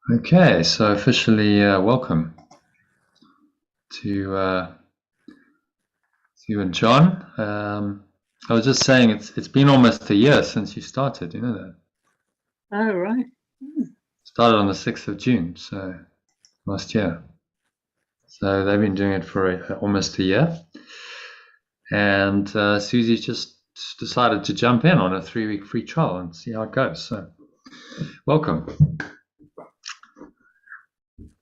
Okay, so officially welcome to you and John. I was just saying it's been almost a year since you started. You know that? Oh, right. Started on the 6th of June, so last year. So they've been doing it for almost a year, and Susie just decided to jump in on a 3-week free trial and see how it goes. So welcome.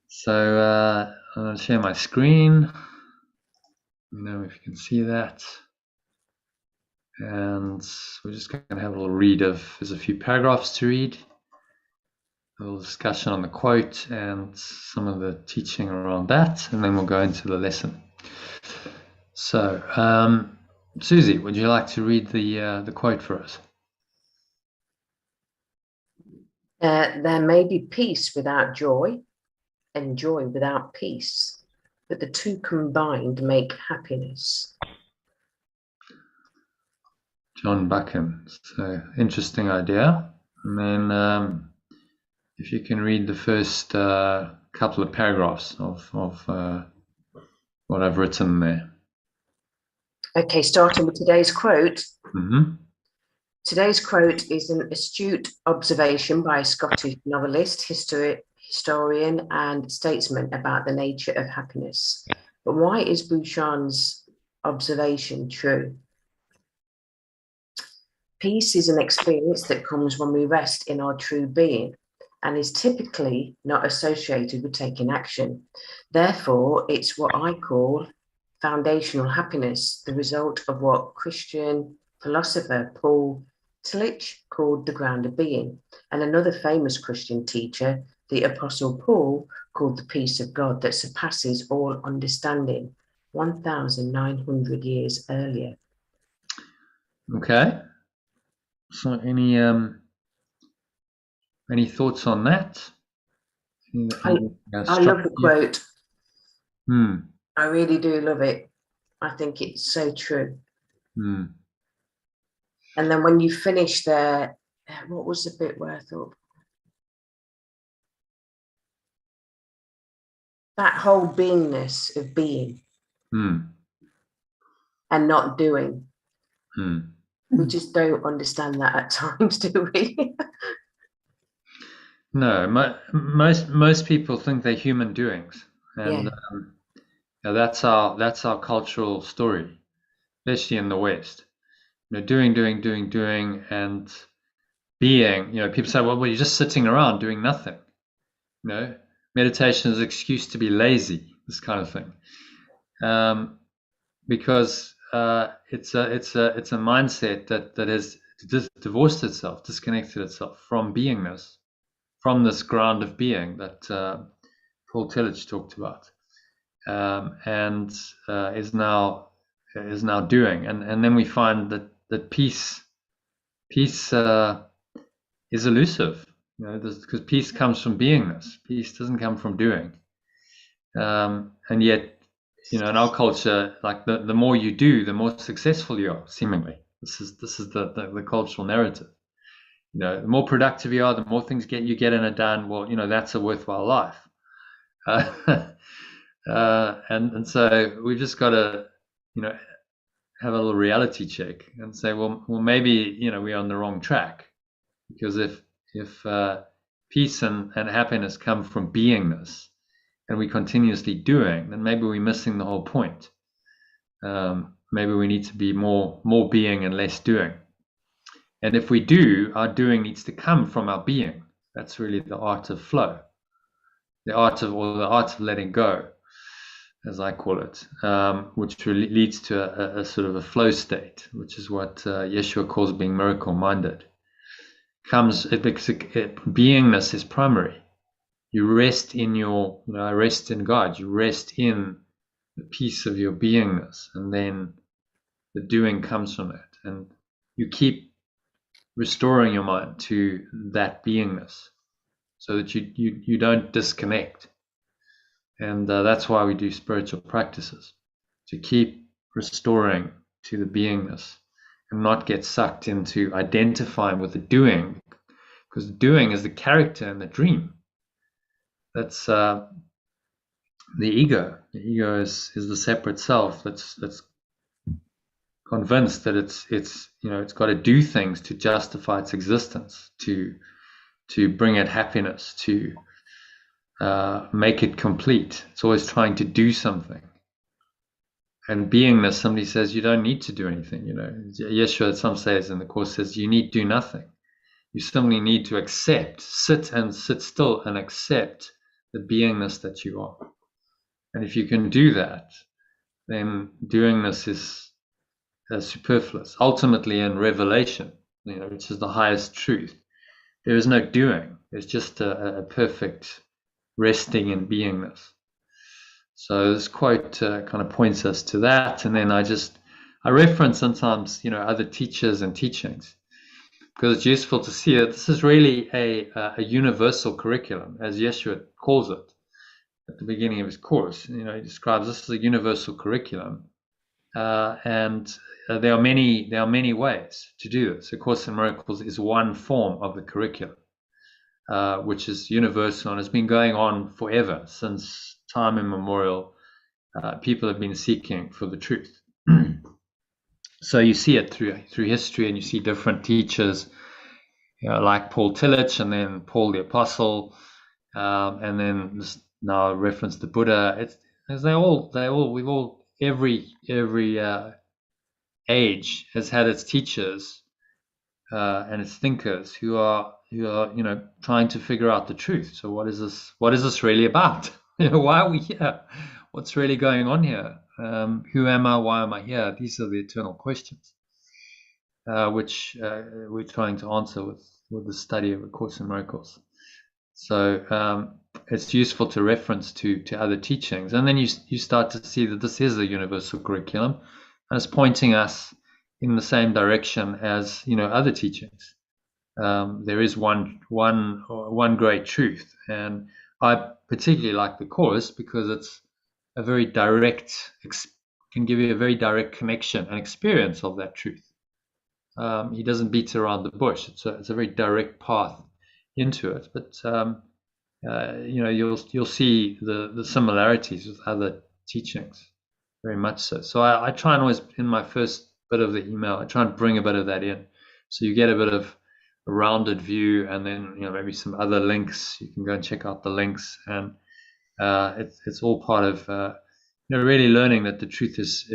So I'm going to share my screen. Let me know if you can see that. And we're just going to have a little read there's a few paragraphs to read, a little discussion on the quote and some of the teaching around that, and then we'll go into the lesson. So, Susie, would you like to read the quote for us? There may be peace without joy and joy without peace, but the two combined make happiness. John Buchan. So, interesting idea. And then if you can read the first couple of paragraphs of what I've written there. Okay, starting with today's quote. Mm-hmm. Today's quote is an astute observation by a Scottish novelist, historian, and statesman about the nature of happiness. But why is Buchan's observation true? Peace is an experience that comes when we rest in our true being and is typically not associated with taking action. Therefore, it's what I call foundational happiness, the result of what Christian philosopher Paul Tillich called the ground of being, and another famous Christian teacher, the Apostle Paul, called the peace of God that surpasses all understanding, 1,900 years earlier. Okay. So any thoughts on that? I love the quote. I really do love it. I think it's so true. And then when you finish there, what was the bit where I thought that whole beingness of being and not doing? We just don't understand that at times, do we? No, most people think they're human doings, and that's our cultural story, especially in the West. You know, doing, and being. You know, people say, "Well, you're just sitting around doing nothing." You know, meditation is an excuse to be lazy. This kind of thing, because it's a mindset that has divorced itself, disconnected itself from beingness, from this ground of being that Paul Tillich talked about, and is now doing, and then we find that peace is elusive, you know, because peace comes from beingness. Peace doesn't come from doing, and yet, you know, in our culture, like the more you do, the more successful you are. Seemingly, this is the cultural narrative. You know, the more productive you are, the more things you get in it done. Well, you know, that's a worthwhile life. And so we've just got to, you know, have a little reality check and say, well, maybe, you know, we're on the wrong track, because if peace and happiness come from beingness, and we continuously doing, then maybe we're missing the whole point. Maybe we need to be more being and less doing. And if we do, our doing needs to come from our being. That's really the art of flow, the art of letting go, as I call it, which really leads to a sort of a flow state, which is what Yeshua calls being miracle-minded. Beingness is primary. You rest in I rest in God. You rest in the peace of your beingness, and then the doing comes from it. And you keep restoring your mind to that beingness, so that you don't disconnect. And that's why we do spiritual practices, to keep restoring to the beingness and not get sucked into identifying with the doing, because doing is the character in the dream. that's the ego. The ego is the separate self that's convinced that it's got to do things to justify its existence, to bring it happiness, to make it complete. It's always trying to do something. And beingness, somebody says you don't need to do anything. Yeshua, some says in the Course, says you need do nothing. You simply need to accept, sit still and accept the beingness that you are. And if you can do that, then doingness is superfluous. Ultimately, in revelation, which is the highest truth, there is no doing. There's just a perfect resting in beingness. So this quote kind of points us to that. And then I reference sometimes, other teachers and teachings, because it's useful to see that this is really a universal curriculum, as Yeshua calls it at the beginning of his course. He describes this as a universal curriculum, and there are many ways to do this. A Course in Miracles is one form of the curriculum, which is universal and has been going on forever, since time immemorial. People have been seeking for the truth. So you see it through history, and you see different teachers, like Paul Tillich, and then Paul the Apostle, and then now reference to Buddha. Every age has had its teachers and its thinkers who are trying to figure out the truth. So what is this really about? Why are we here? What's really going on here? Who am I? Why am I here? These are the eternal questions, which we're trying to answer with the study of A Course in Miracles. So it's useful to reference to other teachings, and then you start to see that this is a universal curriculum, and it's pointing us in the same direction as other teachings. There is one great truth, and I particularly like the Course because it's a very direct, can give you a very direct connection and experience of that truth. He doesn't beat around the bush. It's a very direct path into it, but you'll see the similarities with other teachings, very much so. So I try and always, in my first bit of the email, I try and bring a bit of that in, so you get a bit of a rounded view, and then maybe some other links. You can go and check out the links, and it's all part of really learning that the truth is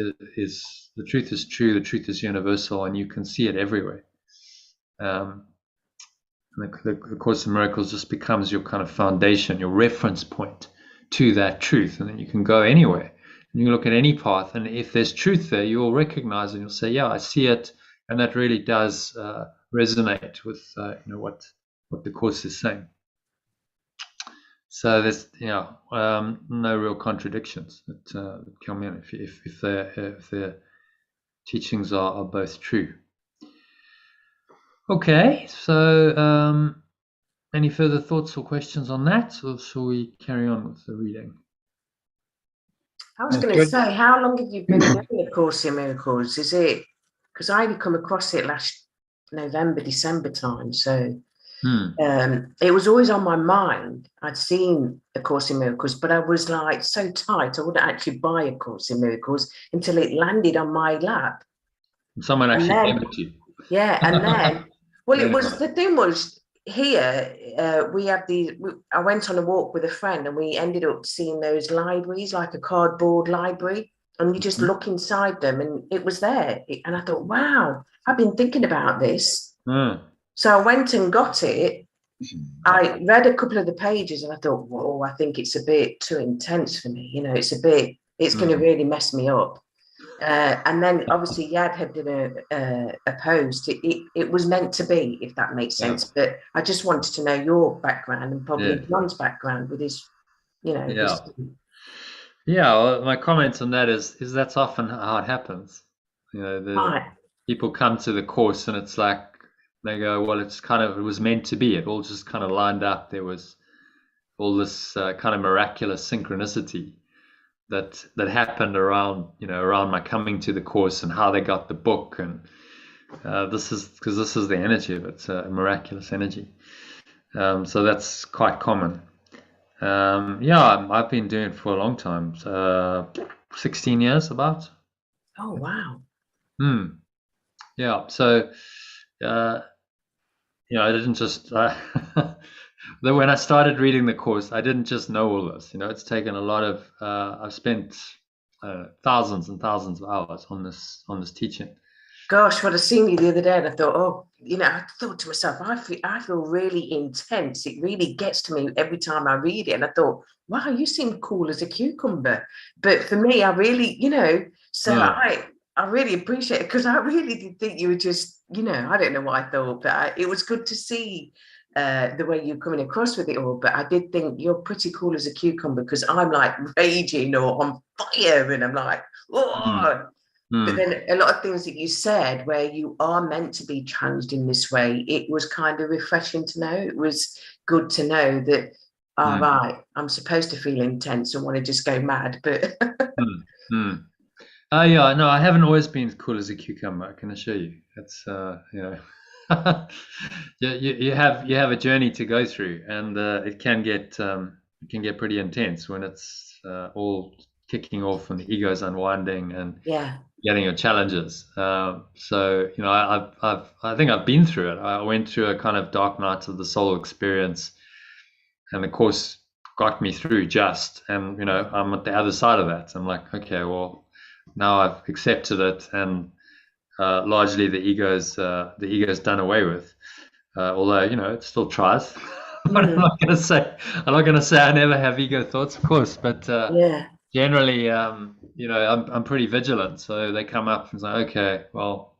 the truth is true, the truth is universal, and you can see it everywhere. The Course in Miracles just becomes your kind of foundation, your reference point to that truth, and then you can go anywhere and you look at any path, and if there's truth there, you'll recognize and you'll say, yeah, I see it, and that really does resonate with what the Course is saying. So there's no real contradictions that come in if their teachings are both true. Okay, so any further thoughts or questions on that, or shall we carry on with the reading? I was going to say, how long have you been doing A Course in Miracles? Is it, because I only come across it last November, December time, so it was always on my mind. I'd seen A Course in Miracles, but I was like so tight, I wouldn't actually buy A Course in Miracles until it landed on my lap. Someone actually gave it to you. Yeah, and then, well, it was, the thing was, here we have I went on a walk with a friend, and we ended up seeing those libraries, like a cardboard library, and you just look inside them, and it was there. And I thought, wow, I've been thinking about this. So I went and got it. I read a couple of the pages, and I thought, whoa, I think it's a bit too intense for me. It's going to really mess me up. And then obviously Yad had done a post. It was meant to be, if that makes sense. But I just wanted to know your background, and probably John's background with his, well, my comments on that is that's often how it happens. People come to the Course, and it's like they go, well, it was meant to be. It all just kind of lined up. There was all this kind of miraculous synchronicity that happened around my coming to the Course, and how they got the book, and this is the energy of it. It's a miraculous energy. So that's quite common. Yeah, I've been doing it for a long time. 16 years about. Oh, wow. Yeah. So, uh, I didn't just, when I started reading the course, I didn't just know all this. It's taken a lot of, I've spent thousands and thousands of hours on this teaching. Gosh, what I seen you the other day, and I thought, oh, I thought to myself, I feel really intense. It really gets to me every time I read it. And I thought, wow, you seem cool as a cucumber. But for me, I really, so I really appreciate it, because I really did think you were just, I don't know what I thought, but it was good to see the way you're coming across with it all. But I did think you're pretty cool as a cucumber, because I'm like raging or on fire, and I'm like, Mm, oh. But mm, then a lot of things that you said where you are meant to be challenged in this way, it was kind of refreshing to know. It was good to know that, all mm, right, I'm supposed to feel intense and want to just go mad. But mm, mm. Yeah, no, I haven't always been cool as a cucumber, I can assure you. It's you have a journey to go through, and it can get pretty intense when it's all kicking off and the ego's unwinding and yeah, getting your challenges. So I think I've been through it. I went through a kind of dark night of the soul experience, and the course got me through just, and I'm at the other side of that. I'm like, okay, well, now I've accepted it, and largely the ego's done away with. Although it still tries. I'm mm, not going to say I never have ego thoughts, of course, but yeah, generally, I'm pretty vigilant. So they come up and say, okay, well,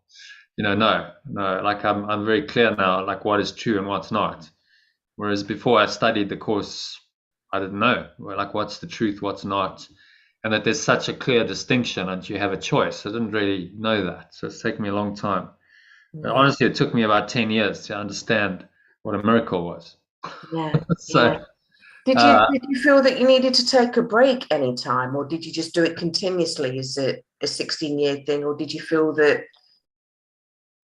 no, like I'm very clear now, like what is true and what's not. Whereas before I studied the course, I didn't know, like what's the truth, what's not, and that there's such a clear distinction and you have a choice. I didn't really know that. So it's taken me a long time. But mm, honestly, it took me about 10 years to understand what a miracle was. yeah, yeah. So, Did uh, you feel that you needed to take a break anytime, or did you just do it continuously? Is it a 16-year thing, or did you feel that,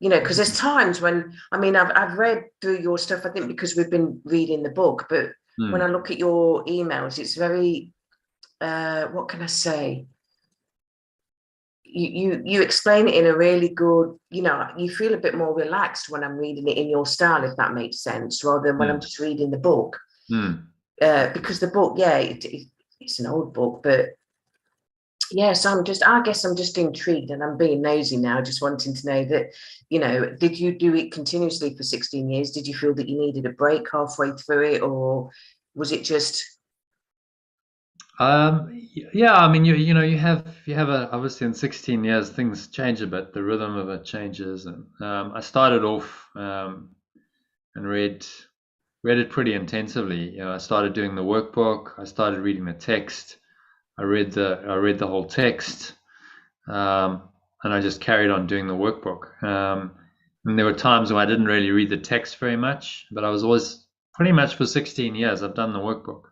because there's times when, I mean, I've read through your stuff, I think because we've been reading the book, but when I hmm, look at your emails, it's very, what can I say? You explain it in a really good, you feel a bit more relaxed when I'm reading it in your style, if that makes sense, rather than when I'm hmm, just reading the book. hmm. Because the book, yeah, it's an old book, but yeah, so I guess I'm just intrigued, and I'm being nosy now, just wanting to know that, did you do it continuously for 16 years? Did you feel that you needed a break halfway through it, or was it just, Yeah, I mean, you have obviously in 16 years things change a bit, the rhythm of it changes, and I started off and read it pretty intensively. I started doing the workbook, I started reading the text, I read the whole text, um, and I just carried on doing the workbook. And there were times when I didn't really read the text very much, but I was always pretty much for 16 years I've done the workbook.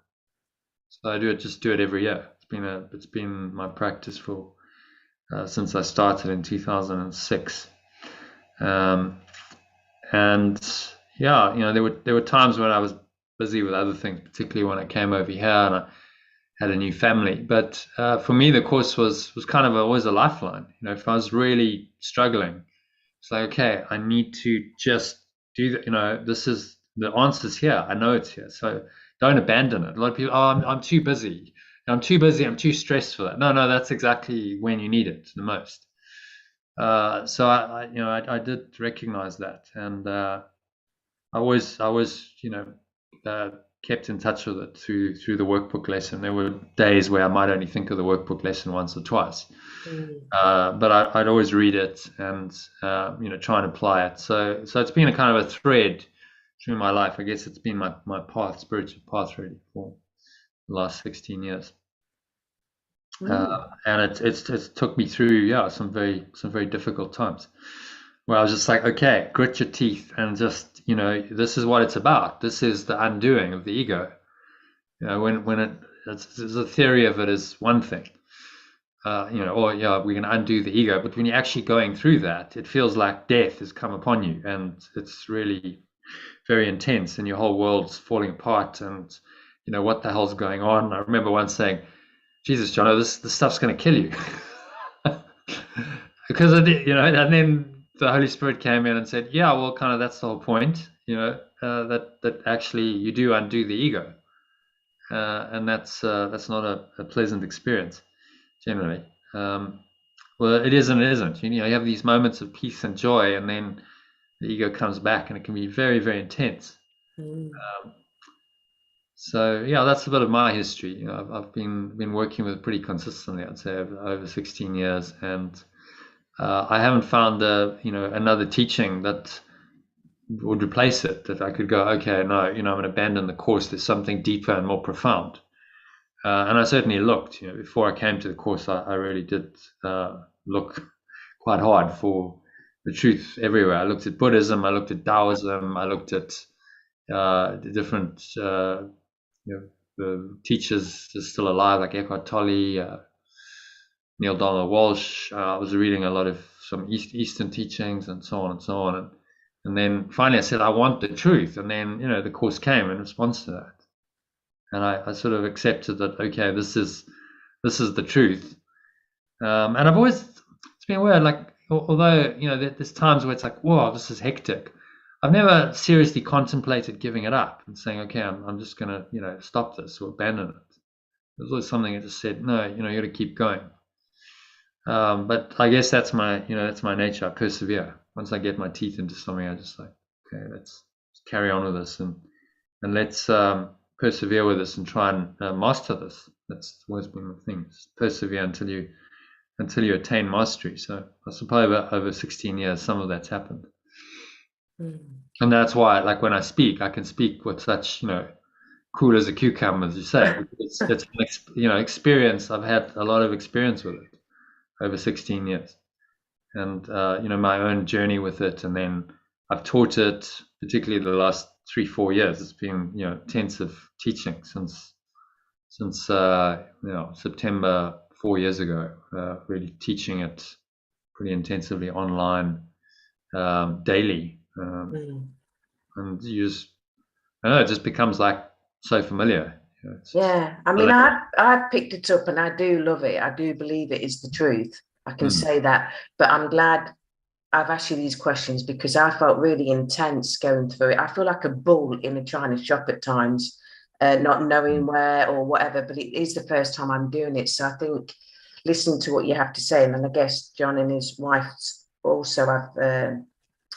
So I do it every year. It's been my practice for since I started in 2006. Um, and yeah, there were times when I was busy with other things, particularly when I came over here and I had a new family. But for me, the course was kind of always a lifeline. If I was really struggling, it's like, okay, I need to just do that. This is the answer's here. I know it's here. So don't abandon it. A lot of people, oh, I'm too busy. I'm too busy. I'm too stressed for that. No, that's exactly when you need it the most. So I did recognize that, and I was kept in touch with it through the workbook lesson. There were days where I might only think of the workbook lesson once or twice, mm, but I'd always read it and try and apply it. So it's been a kind of a thread through my life. I guess it's been my path, spiritual path, really, for the last 16 years. mm, And it's took me through some very difficult times where I was just like, okay, grit your teeth and just this is what it's about. This is the undoing of the ego. It's the theory of it is one thing, or yeah, we can undo the ego, but when you're actually going through that, it feels like death has come upon you, and it's really very intense, and your whole world's falling apart, and what the hell's going on. I remember once saying, Jesus, John, this stuff's going to kill you. Because I did, and then the Holy Spirit came in and said, yeah, well, kind of that's the whole point, that actually you do undo the ego. And that's not a pleasant experience generally. Well, it is and it isn't. You have these moments of peace and joy, and then the ego comes back, and it can be very, very intense. So yeah, that's a bit of my history. I've been working with it pretty consistently, I'd say, over 16 years, and I haven't found another teaching that would replace it. That I could go, okay, no, I'm going to abandon the course. There's something deeper and more profound. And I certainly looked. Before I came to the course, I really did look quite hard for the truth everywhere. I looked at Buddhism, I looked at Taoism, I looked at the different the teachers are still alive, like Eckhart Tolle, Neil Donald Walsh. I was reading a lot of some Eastern teachings and so on and so on. And then finally I said, I want the truth. And then, the course came in response to that. And I sort of accepted that, okay, this is the truth. And I've always, it's been weird, like, although, there's times where it's like, whoa, this is hectic. I've never seriously contemplated giving it up and saying, okay, I'm just going to, stop this or abandon it. There's always something that just said, no, you got to keep going. But I guess that's my nature. I persevere. Once I get my teeth into something, I just like, okay, let's carry on with this and let's persevere with this and try and master this. That's always been the thing. Just persevere until you attain mastery. So I suppose over 16 years, some of that's happened. And that's why, like, when I speak, I can speak with such, cool as a cucumber, as you say. It's experience. I've had a lot of experience with it over 16 years, and my own journey with it, and then I've taught it, particularly the last 3-4 years. It's been intensive teaching since September 4 years ago, really teaching it pretty intensively online, daily. And you just, I don't know, it just becomes like so familiar. I mean, I picked it up and I do love it. I do believe it is the truth. I can say that, but I'm glad I've asked you these questions because I felt really intense going through it. I feel like a bull in a china shop at times, not knowing where or whatever, but it is the first time I'm doing it. So I think listening to what you have to say, and then I guess John and his wife also have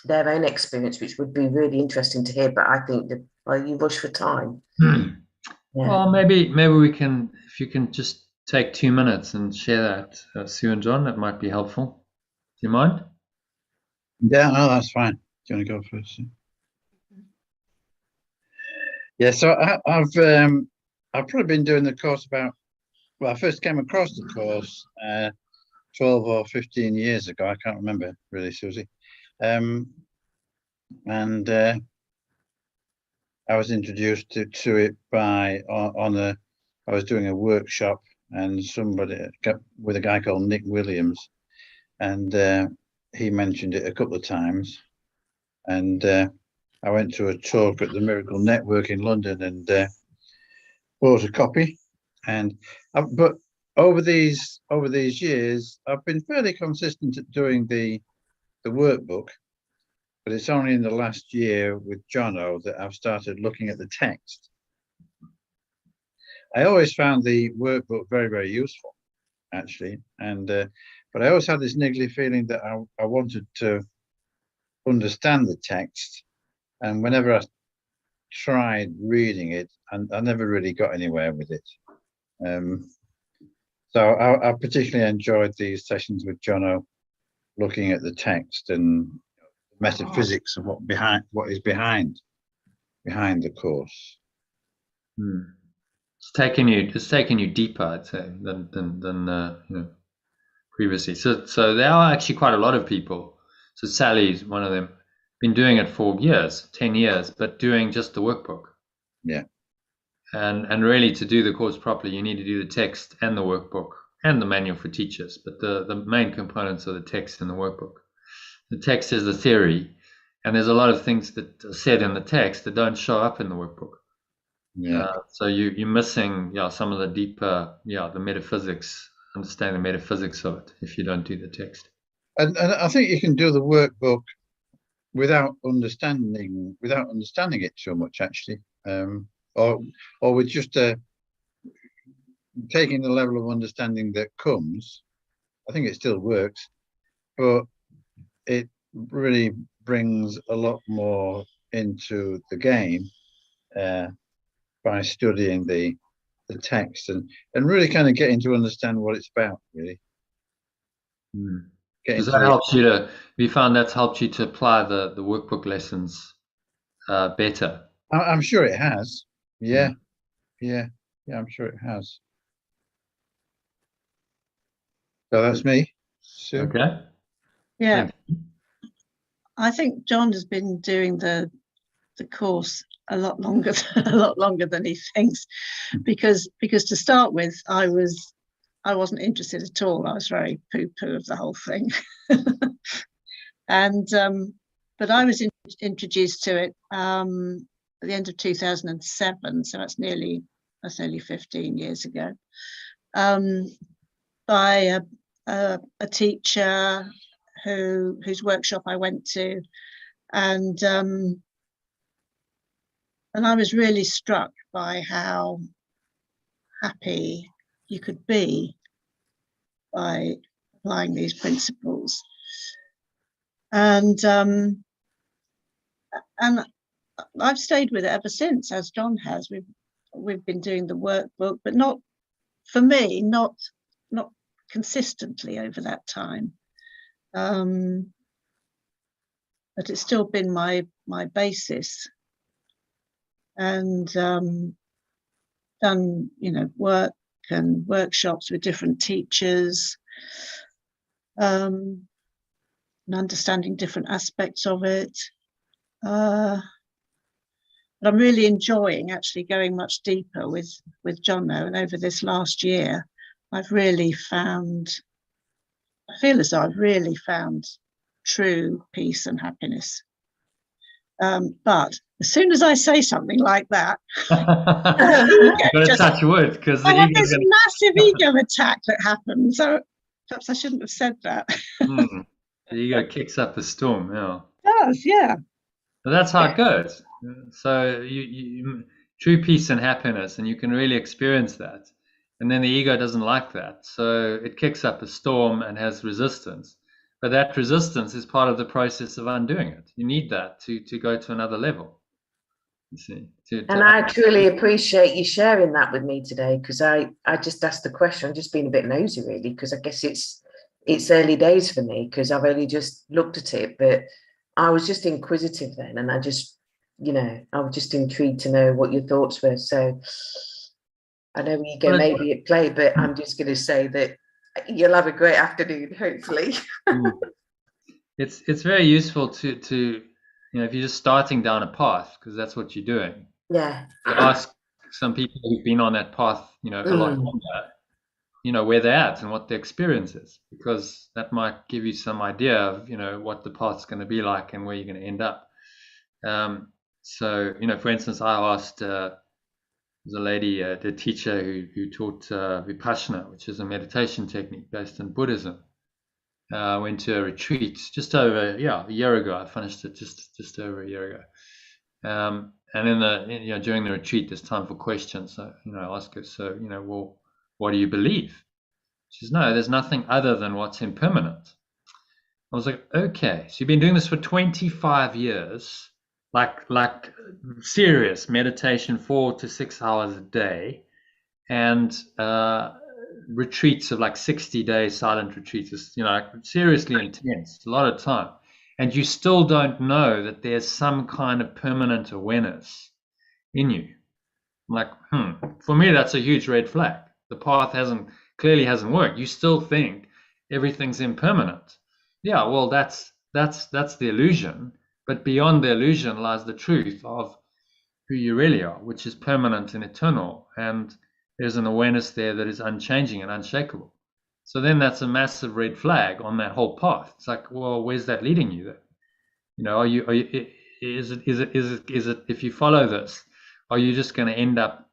their own experience, which would be really interesting to hear. But I think that you rush for time. Yeah. Well, maybe we can, if you can just take 2 minutes and share that, Sue and John, that might be helpful. Do you mind? Yeah, no, that's fine. Do you want to go first? Yeah, so I've probably been doing the course I first came across the course 12 or 15 years ago. I can't remember really, Susie. And I was introduced to it I was doing a workshop and with a guy called Nick Williams, and he mentioned it a couple of times, and I went to a talk at the Miracle Network in London and bought a copy. But over these years, I've been fairly consistent at doing the workbook. But it's only in the last year with Jono that I've started looking at the text. I always found the workbook very, very useful, actually. But I always had this niggly feeling that I wanted to understand the text. And whenever I tried reading it, I never really got anywhere with it. So I particularly enjoyed these sessions with Jono, looking at the text and metaphysics of what is behind the course. It's taken you deeper, I'd say, than previously. So there are actually quite a lot of people. So Sally's one of them, been doing it for years, 10 years, but doing just the workbook. Yeah. And really, to do the course properly, you need to do the text and the workbook and the manual for teachers. But the main components are the text and the workbook. The text is the theory, and there's a lot of things that are said in the text that don't show up in the workbook. Yeah. So you're missing, some of the deeper, the metaphysics, understand the metaphysics of it if you don't do the text. And I think you can do the workbook without understanding it so much, actually, or with just taking the level of understanding that comes. I think it still works, but it really brings a lot more into the game by studying the text and really kind of getting to understand what it's about, really. Does that help you have you found that's helped you to apply the workbook lessons better? I'm sure it has. Yeah, I'm sure it has. So that's me. Sue. Okay. Yeah. I think John has been doing the course a lot longer than he thinks, because to start with, I wasn't interested at all. I was very poo-poo of the whole thing. And but I was introduced to it at the end of 2007, so that's only 15 years ago, by a teacher whose workshop I went to, and I was really struck by how happy you could be by applying these principles. And I've stayed with it ever since, as John has. We've been doing the workbook, but not, for me, not consistently over that time. But it's still been my basis. And done, work and workshops with different teachers, and understanding different aspects of it. But I'm really enjoying actually going much deeper with John now. And over this last year, I feel as though I've really found true peace and happiness. But as soon as I say something like that, you've got to touch wood, because I have this massive ego attack that happens. So perhaps I shouldn't have said that. The ego kicks up a storm. Yeah, it does, yeah. But that's how it goes. So you true peace and happiness, and you can really experience that. And then the ego doesn't like that, so it kicks up a storm and has resistance. But that resistance is part of the process of undoing it. You need that to go to another level. You see. And I truly appreciate you sharing that with me today, because I just asked the question. I'm just being a bit nosy, really, because I guess it's early days for me, because I've only just looked at it. But I was just inquisitive then, and I was just intrigued to know what your thoughts were. So I know ego may be at play, but I'm just going to say that you'll have a great afternoon, hopefully. It's very useful to if you're just starting down a path, because that's what you're doing. Yeah. To ask some people who've been on that path, a lot longer, where they're at and what their experience is, because that might give you some idea of, what the path's going to be like and where you're going to end up. So, for instance, I asked, there's a lady, the teacher who taught Vipassana, which is a meditation technique based in Buddhism. I went to a retreat just over a year ago. I finished it just over a year ago. And during the retreat, there's time for questions. So I ask her, so well, what do you believe? She says, no, there's nothing other than what's impermanent. I was like, okay, so you've been doing this for 25 years. Like serious meditation, 4 to 6 hours a day, and retreats of like 60 days, silent retreats, seriously intense, a lot of time, and you still don't know that there's some kind of permanent awareness in you. I'm like, for me, that's a huge red flag. The path clearly hasn't worked. You still think everything's impermanent. Yeah, well, that's the illusion. But beyond the illusion lies the truth of who you really are, which is permanent and eternal. And there's an awareness there that is unchanging and unshakable. So then that's a massive red flag on that whole path. It's like, well, where's that leading you then? Is it if you follow this, are you just going to end up,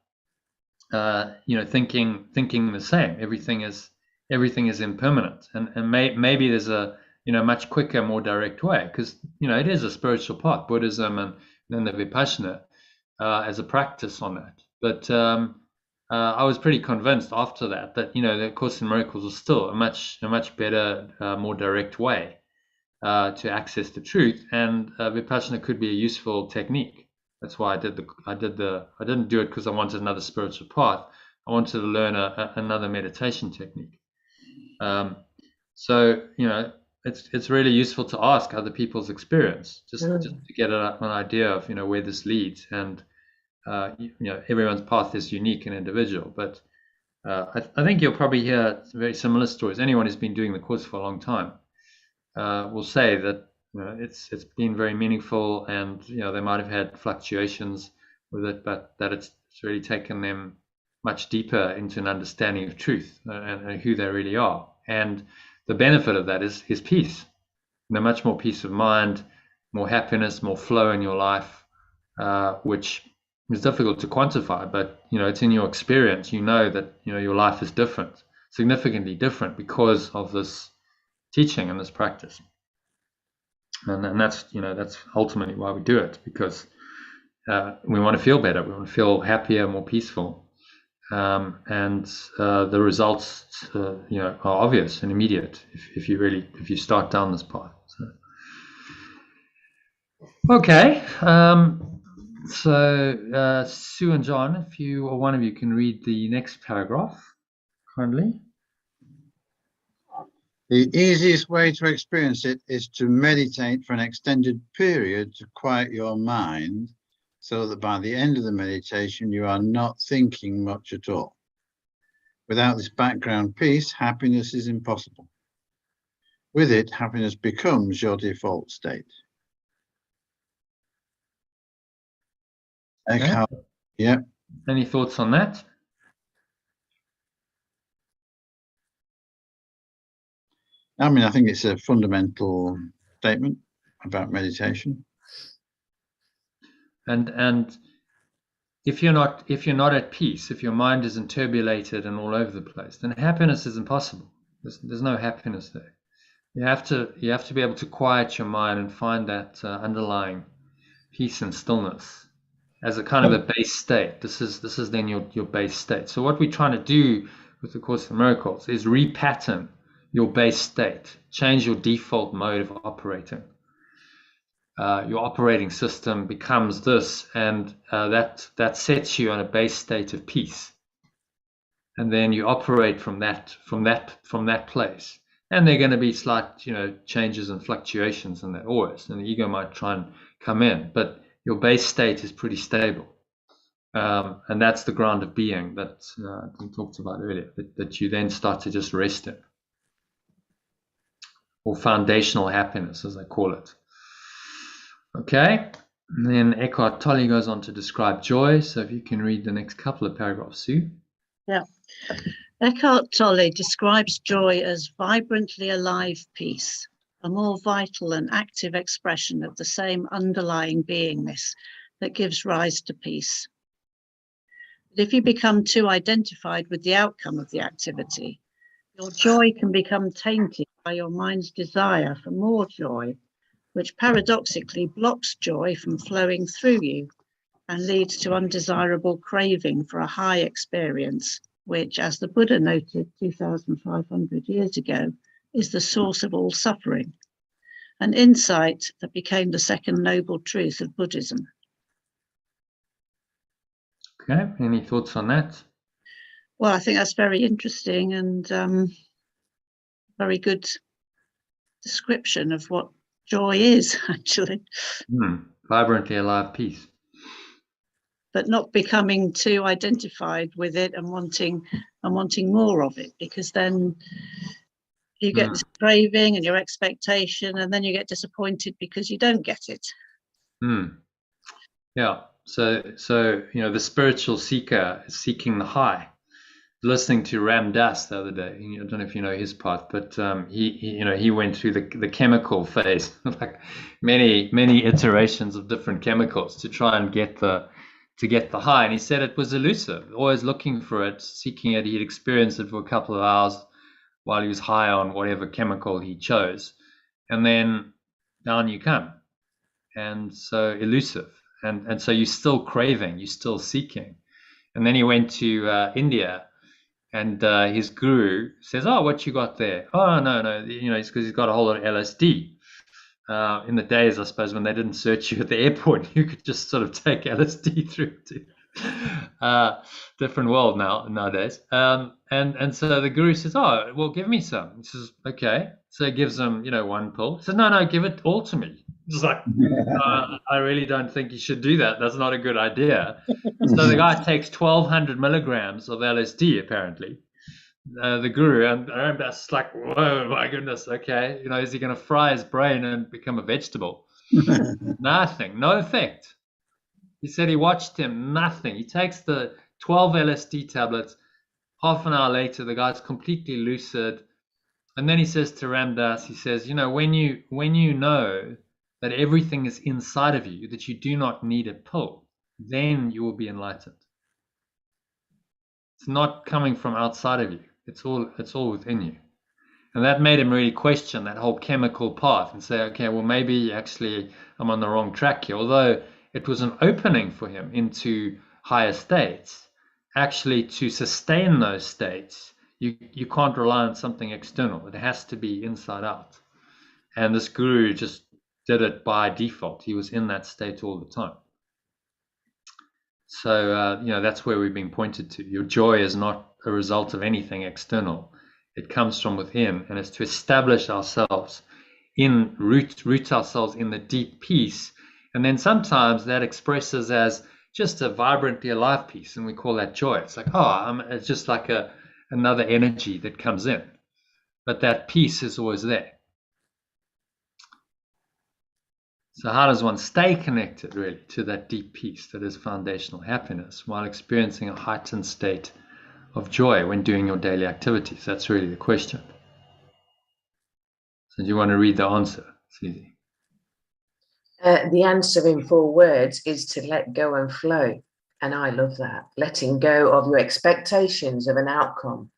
thinking the same? Everything is impermanent, and maybe there's a much quicker, more direct way, because it is a spiritual path, Buddhism, and then the Vipassana as a practice on that. But I was pretty convinced after that the Course in Miracles was still a much better, more direct way to access the truth, and Vipassana could be a useful technique. That's why I didn't do it because I wanted another spiritual path. I wanted to learn another meditation technique. So it's really useful to ask other people's experience, just to get an idea of where this leads. And everyone's path is unique and individual, but I think you'll probably hear very similar stories. Anyone who's been doing the course for a long time will say that it's been very meaningful, and they might have had fluctuations with it, but that it's really taken them much deeper into an understanding of truth and who they really are. And the benefit of that is peace. Much more peace of mind, more happiness, more flow in your life, which is difficult to quantify, but it's in your experience. That your life is different, significantly different, because of this teaching and this practice. And that's ultimately why we do it, because we want to feel better, we want to feel happier, more peaceful, and the results are obvious and immediate if you start down this path. Okay, so Sue and John, if you or one of you can read the next paragraph kindly. The easiest way to experience it is to meditate for an extended period to quiet your mind, so that by the end of the meditation, you are not thinking much at all. Without this background peace, happiness is impossible. With it, happiness becomes your default state. Eckhart, yeah. Any thoughts on that? I think it's a fundamental statement about meditation. And if you're not at peace, if your mind is turbulated and all over the place, then happiness is impossible. There's no happiness there. You have to be able to quiet your mind and find that underlying peace and stillness as a kind of a base state. This is then your base state. So what we're trying to do with the Course in Miracles is repattern your base state, change your default mode of operating. Your operating system becomes this, and that sets you on a base state of peace. And then you operate from that place. And there are going to be slight, changes and fluctuations in that always, and the ego might try and come in, but your base state is pretty stable. And that's the ground of being that I talked about earlier, that you then start to just rest in, or foundational happiness, as I call it. Okay, and then Eckhart Tolle goes on to describe joy. So if you can read the next couple of paragraphs, Sue. Yeah. Eckhart Tolle describes joy as vibrantly alive peace, a more vital and active expression of the same underlying beingness that gives rise to peace. But if you become too identified with the outcome of the activity, your joy can become tainted by your mind's desire for more joy, which paradoxically blocks joy from flowing through you and leads to undesirable craving for a high experience, which, as the Buddha noted 2,500 years ago, is the source of all suffering, an insight that became the second noble truth of Buddhism. Okay, any thoughts on that? Well, I think that's very interesting and very good description of what joy is, actually. Vibrantly alive peace. But not becoming too identified with it and wanting more of it, because then you get this craving and your expectation, and then you get disappointed because you don't get it. Yeah. So the spiritual seeker is seeking the high. Listening to Ram Dass the other day, I don't know if you know his path, but he went through the chemical phase, like many iterations of different chemicals to try and get the to get the high. And he said it was elusive, always looking for it, seeking it. He'd experienced it for a couple of hours while he was high on whatever chemical he chose. And then down you come. And so elusive. And so you're still craving, you're still seeking. And then he went to India, and his guru says, "Oh, what you got there?" "Oh, no, it's because he's got a whole lot of LSD." In the days, I suppose, when they didn't search you at the airport, you could just sort of take LSD through to different world nowadays. And so the guru says, "Oh, well, give me some." He says, "Okay." So he gives him, one pill. He says, "No, give it all to me." It's like, I really don't think you should do that. That's not a good idea. So the guy takes 1,200 milligrams of LSD, apparently. The guru, and I'm just like, whoa, my goodness, okay. Is he going to fry his brain and become a vegetable? Nothing, no effect. He said he watched him, nothing. He takes the 12 LSD tablets. Half an hour later, the guy's completely lucid. And then he says to Ram Dass, he says, when you know that everything is inside of you, that you do not need a pill, then you will be enlightened. It's not coming from outside of you. It's all within you. And that made him really question that whole chemical path and say, okay, well, maybe actually I'm on the wrong track here. Although it was an opening for him into higher states, actually to sustain those states, you can't rely on something external. It has to be inside out. And this guru just did it by default. He was in that state all the time. So, that's where we're being pointed to. Your joy is not a result of anything external. It comes from within, and it's to establish ourselves root ourselves in the deep peace. And then sometimes that expresses as just a vibrantly alive peace, and we call that joy. It's like, it's just like another energy that comes in. But that peace is always there. So how does one stay connected, really, to that deep peace that is foundational happiness while experiencing a heightened state of joy when doing your daily activities? That's really the question. So do you want to read the answer? It's easy. The answer in 4 words is to let go and flow. And I love that. Letting go of your expectations of an outcome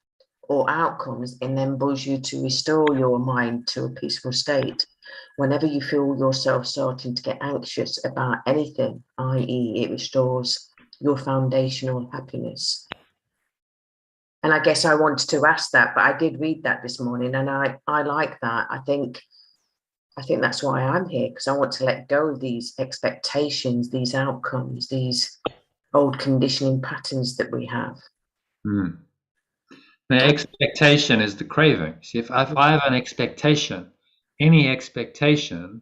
or outcomes enables you to restore your mind to a peaceful state. Whenever you feel yourself starting to get anxious about anything, i.e., it restores your foundational happiness. And I guess I wanted to ask that, but I did read that this morning, and I like that. I think that's why I'm here, because I want to let go of these expectations, these outcomes, these old conditioning patterns that we have. The expectation is the craving. See, if I have an expectation, any expectation,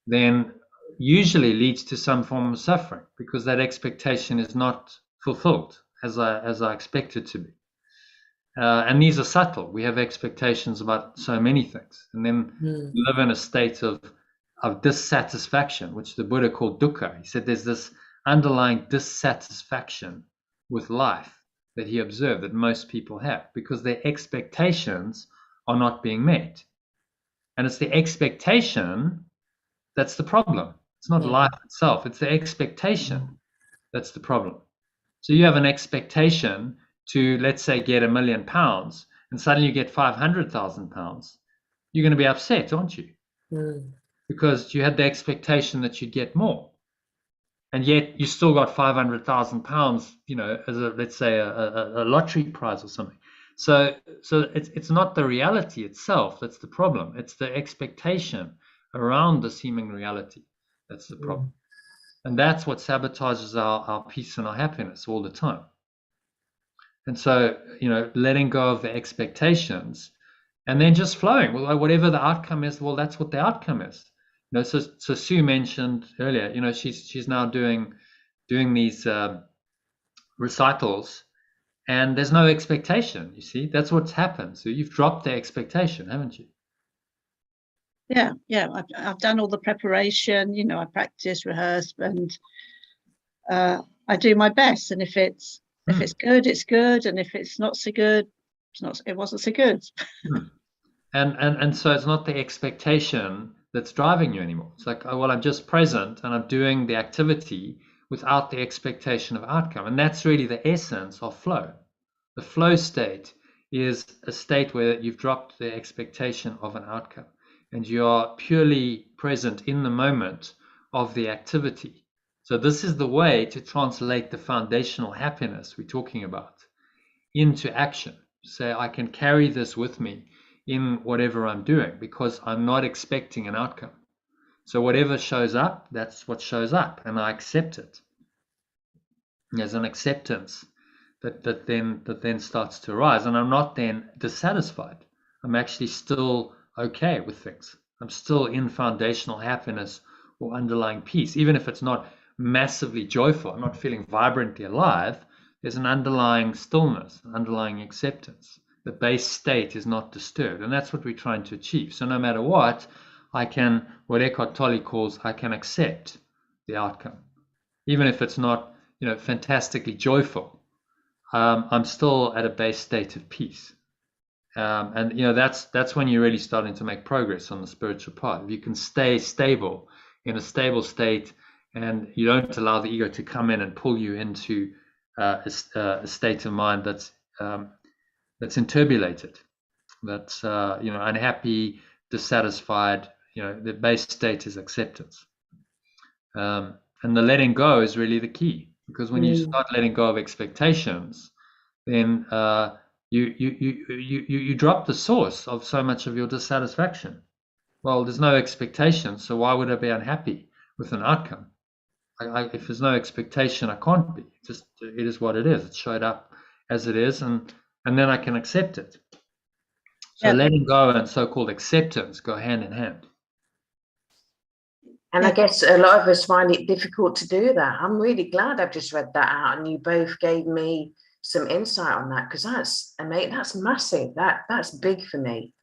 then usually leads to some form of suffering, because that expectation is not fulfilled as I expect it to be. And these are subtle. We have expectations about so many things, and then we live in a state of dissatisfaction, which the Buddha called dukkha. He said there's this underlying dissatisfaction with life that he observed that most people have, because their expectations are not being met. And it's the expectation that's the problem. It's not life itself. It's the expectation that's the problem. So you have an expectation to, let's say, get £1 million, and suddenly you get £500,000. You're going to be upset, aren't you? Because you had the expectation that you'd get more. And yet you still got £500,000, as let's say a lottery prize or something. So it's not the reality itself that's the problem. It's the expectation around the seeming reality that's the problem. And that's what sabotages our peace and our happiness all the time. And so, letting go of the expectations and then just flowing. Well, whatever the outcome is, well, that's what the outcome is. So Sue mentioned earlier, she's now doing these recitals, and there's no expectation. You see, that's what's happened. So you've dropped the expectation, haven't you? Yeah. I've done all the preparation. I practice, rehearse, and I do my best. And if it's good, it's good, and if it's not so good, it wasn't so good. And so it's not the expectation that's driving you anymore. It's like, oh, well, I'm just present and I'm doing the activity without the expectation of outcome. And that's really the essence of flow. The flow state is a state where you've dropped the expectation of an outcome and you are purely present in the moment of the activity. So this is the way to translate the foundational happiness we're talking about into action. Say, I can carry this with me in whatever I'm doing because I'm not expecting an outcome. So whatever shows up, that's what shows up, and I accept it. There's an acceptance that then starts to arise, and I'm not then dissatisfied. I'm actually still okay with things. I'm still in foundational happiness or underlying peace, even if it's not massively joyful. I'm not feeling vibrantly alive. There's an underlying stillness, an underlying acceptance. The base state is not disturbed, and that's what we're trying to achieve. So no matter what, I can, what Eckhart Tolle calls, I can accept the outcome, even if it's not, fantastically joyful. I'm still at a base state of peace, and that's when you're really starting to make progress on the spiritual path. If you can stay stable in a stable state, and you don't allow the ego to come in and pull you into a state of mind that's inturbulated, that's unhappy, dissatisfied. The base state is acceptance, and the letting go is really the key, because when you start letting go of expectations, then you drop the source of so much of your dissatisfaction. Well, there's no expectation, so why would I be unhappy with an outcome? If there's no expectation, I can't be. It is what it is. It showed up as it is, and then I can accept it. So letting go and so-called acceptance go hand in hand. And I guess a lot of us find it difficult to do that. I'm really glad I've just read that out, and you both gave me some insight on that, because that's massive. That's big for me.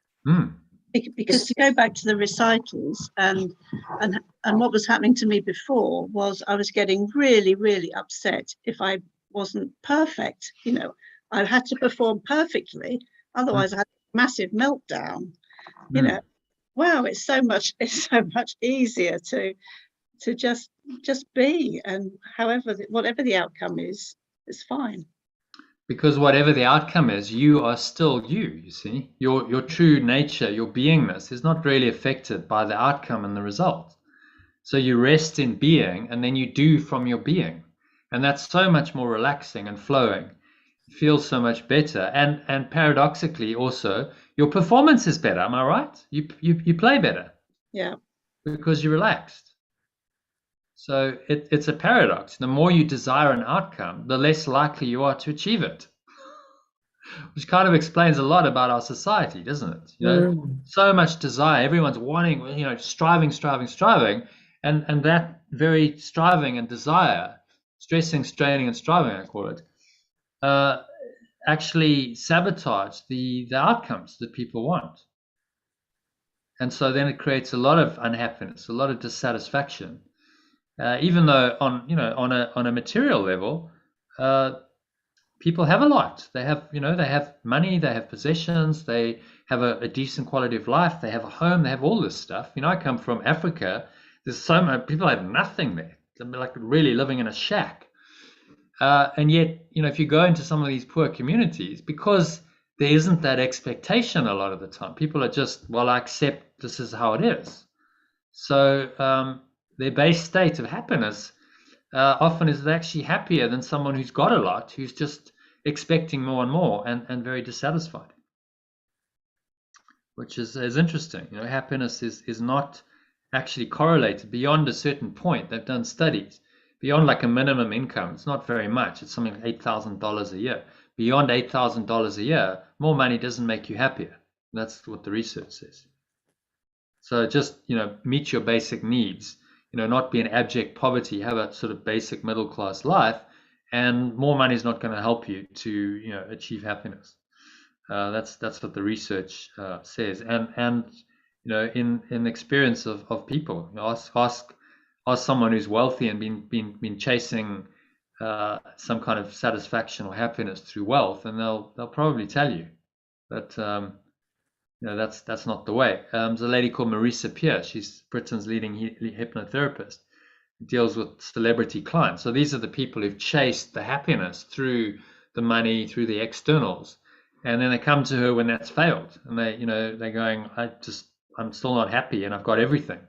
Because to go back to the recitals and what was happening to me before was I was getting really, really upset if I wasn't perfect. I had to perform perfectly, otherwise I had a massive meltdown. Wow, it's so much easier to just be, and whatever the outcome is fine. Because whatever the outcome is, you are still you see. Your true nature, your beingness is not really affected by the outcome and the result. So you rest in being, and then you do from your being. And that's so much more relaxing and flowing. It feels so much better. And paradoxically also, your performance is better, am I right? You play better. Yeah. Because you're relaxed. So it's a paradox. The more you desire an outcome, the less likely you are to achieve it. Which kind of explains a lot about our society, doesn't it? So much desire, everyone's wanting, striving, and that very striving and desire, stressing, straining, and striving, I call it, actually sabotage the outcomes that people want. And so then it creates a lot of unhappiness, a lot of dissatisfaction. Even though on a material level, people have a lot. They have money, they have possessions, they have a decent quality of life, they have a home, they have all this stuff. I come from Africa. There's so much, people have nothing there. They're like really living in a shack. And yet, if you go into some of these poor communities, because there isn't that expectation a lot of the time, people are just, I accept this is how it is. So their base state of happiness often is actually happier than someone who's got a lot, who's just expecting more and more and very dissatisfied, which is interesting. Happiness is not actually correlated beyond a certain point. They've done studies beyond like a minimum income. It's not very much. It's something like $8,000 a year. Beyond $8,000 a year, more money doesn't make you happier. That's what the research says. So just meet your basic needs. Not be in abject poverty, have a sort of basic middle class life, and more money is not going to help you to achieve happiness. That's what the research says. And in experience of people, ask someone who's wealthy and been chasing some kind of satisfaction or happiness through wealth, and they'll probably tell you that that's not the way. There's a lady called Marisa Peer. She's Britain's leading hypnotherapist, It deals with celebrity clients. So these are the people who've chased the happiness through the money, through the externals, and then they come to her when that's failed, and they're going, I'm still not happy, and I've got everything.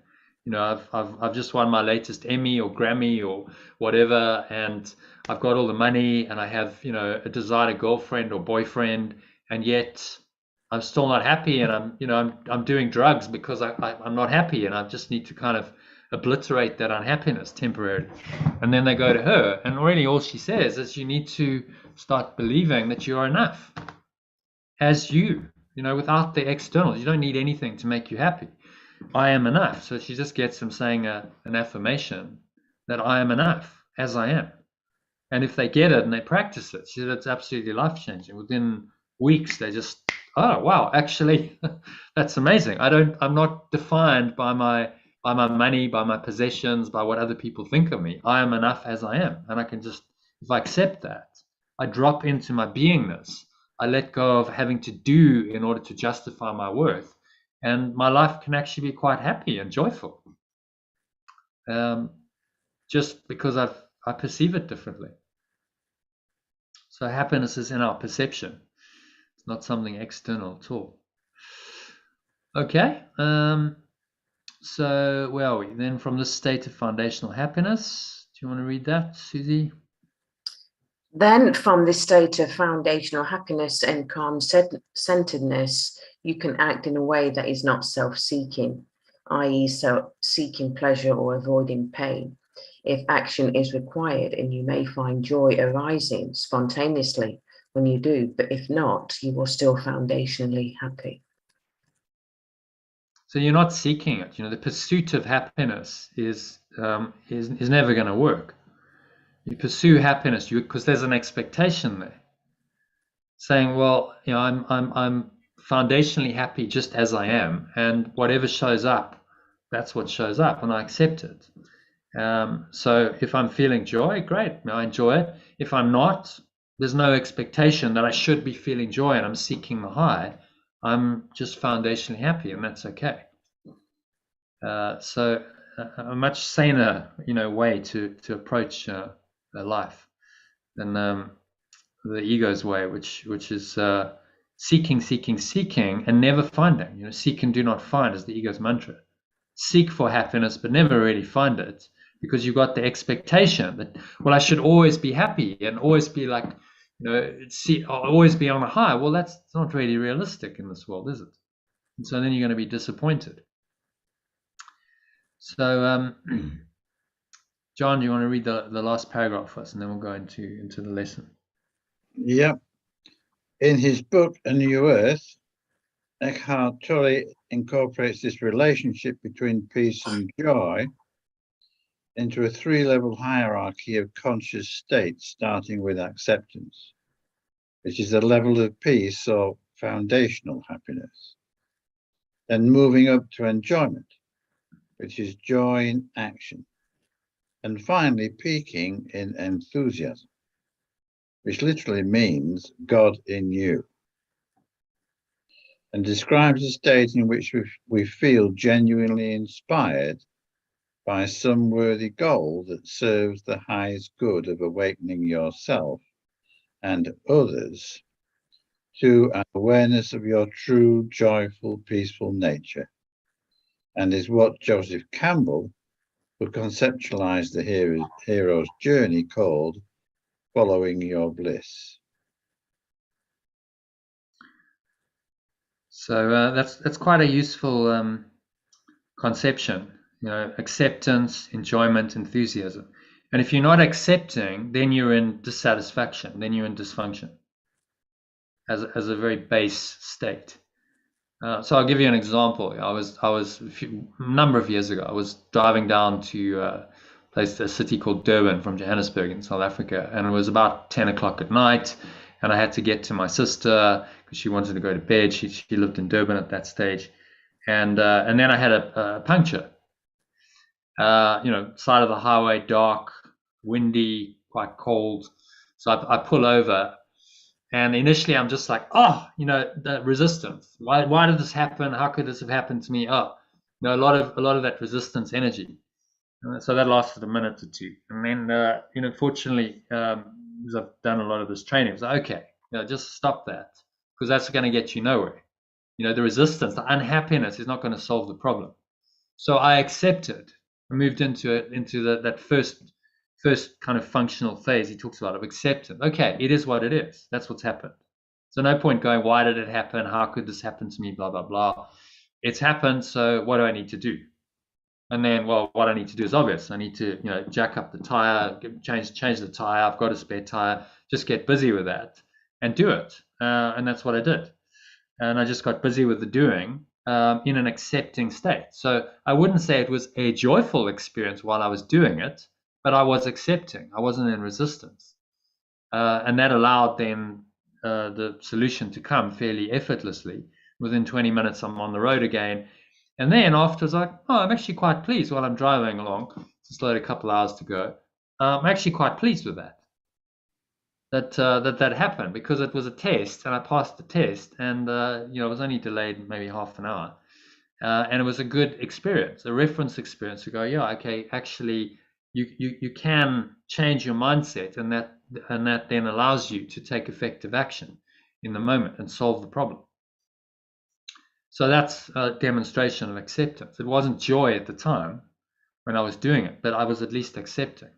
I've just won my latest Emmy or Grammy or whatever, and I've got all the money, and I have a desired girlfriend or boyfriend, and yet I'm still not happy, and I'm doing drugs because I'm not happy, and I just need to kind of obliterate that unhappiness temporarily. And then they go to her, and really all she says is you need to start believing that you are enough as without the externals. You don't need anything to make you happy. I am enough. So she just gets them saying an affirmation that I am enough as I am. And if they get it and they practice it, she said it's absolutely life-changing. Within weeks, they just, oh wow, actually that's amazing. I'm not defined by my money, by my possessions, by what other people think of me. I am enough as I am. And I can just, if I accept that, I drop into my beingness. I let go of having to do in order to justify my worth. And my life can actually be quite happy and joyful. Just because I perceive it differently. So happiness is in our perception. It's not something external at all. Okay. So where are we? Then from this state of foundational happiness, do you want to read that, Susie? Then from this state of foundational happiness and calm centeredness, you can act in a way that is not self-seeking, i.e. seeking pleasure or avoiding pain. If action is required, and you may find joy arising spontaneously when you do, but if not, you are still foundationally happy. So you're not seeking it. The pursuit of happiness is never going to work. You pursue happiness because there's an expectation there, saying, well, I'm foundationally happy just as I am, and whatever shows up, that's what shows up, and I accept it. So if I'm feeling joy, great, I enjoy it. If I'm not, there's no expectation that I should be feeling joy and I'm seeking the high. I'm just foundationally happy, and that's okay. So a much saner, way to approach life than the ego's way, which is seeking, and never finding. Seek and do not find is the ego's mantra. Seek for happiness, but never really find it, because you've got the expectation that, well, I should always be happy and always be like, always be on a high. Well, that's not really realistic in this world, is it? And so then you're going to be disappointed. So, John, do you want to read the last paragraph for us, and then we'll go into the lesson? Yeah. In his book, A New Earth, Eckhart Tolle incorporates this relationship between peace and joy into a three-level hierarchy of conscious states, starting with acceptance, which is a level of peace or foundational happiness, then moving up to enjoyment, which is joy in action, and finally peaking in enthusiasm, which literally means God in you, and describes a state in which we feel genuinely inspired by some worthy goal that serves the highest good of awakening yourself and others to an awareness of your true, joyful, peaceful nature, and is what Joseph Campbell, who conceptualized the hero's journey, called following your bliss. So that's quite a useful conception. Acceptance, enjoyment, enthusiasm. And if you're not accepting, then you're in dissatisfaction, then you're in dysfunction as a very base state. So I'll give you an example. I was a number of years ago, I was driving down to a city called Durban from Johannesburg in South Africa, and it was about 10 o'clock at night, and I had to get to my sister because she wanted to go to bed. She lived in Durban at that stage, and then I had a puncture. Side of the highway, dark, windy, quite cold. So I pull over, and initially I'm just like, the resistance. Why did this happen? How could this have happened to me? A lot of that resistance energy. So that lasted a minute or two. And then, fortunately, because I've done a lot of this training, I was like, okay, just stop that, because that's going to get you nowhere. The resistance, the unhappiness is not going to solve the problem. So I accepted. I moved into that first kind of functional phase he talks about of acceptance. Okay, it is what it is. That's what's happened. So no point going, why did it happen? How could this happen to me? Blah, blah, blah. It's happened. So what do I need to do? And then, well, what I need to do is obvious. I need to, jack up the tire, change the tire. I've got a spare tire. Just get busy with that and do it. And that's what I did. And I just got busy with the doing in an accepting state. So I wouldn't say it was a joyful experience while I was doing it, but I was accepting. I wasn't in resistance. And that allowed then the solution to come fairly effortlessly. Within 20 minutes, I'm on the road again. And then afterwards, like, I'm actually quite pleased while I'm driving along. Just had a couple hours to go. I'm actually quite pleased with that. That happened because it was a test, and I passed the test, and it was only delayed maybe half an hour, and it was a good experience, a reference experience to go, yeah, okay, actually, you can change your mindset, and that then allows you to take effective action in the moment and solve the problem. So that's a demonstration of acceptance. It wasn't joy at the time when I was doing it, but I was at least accepting.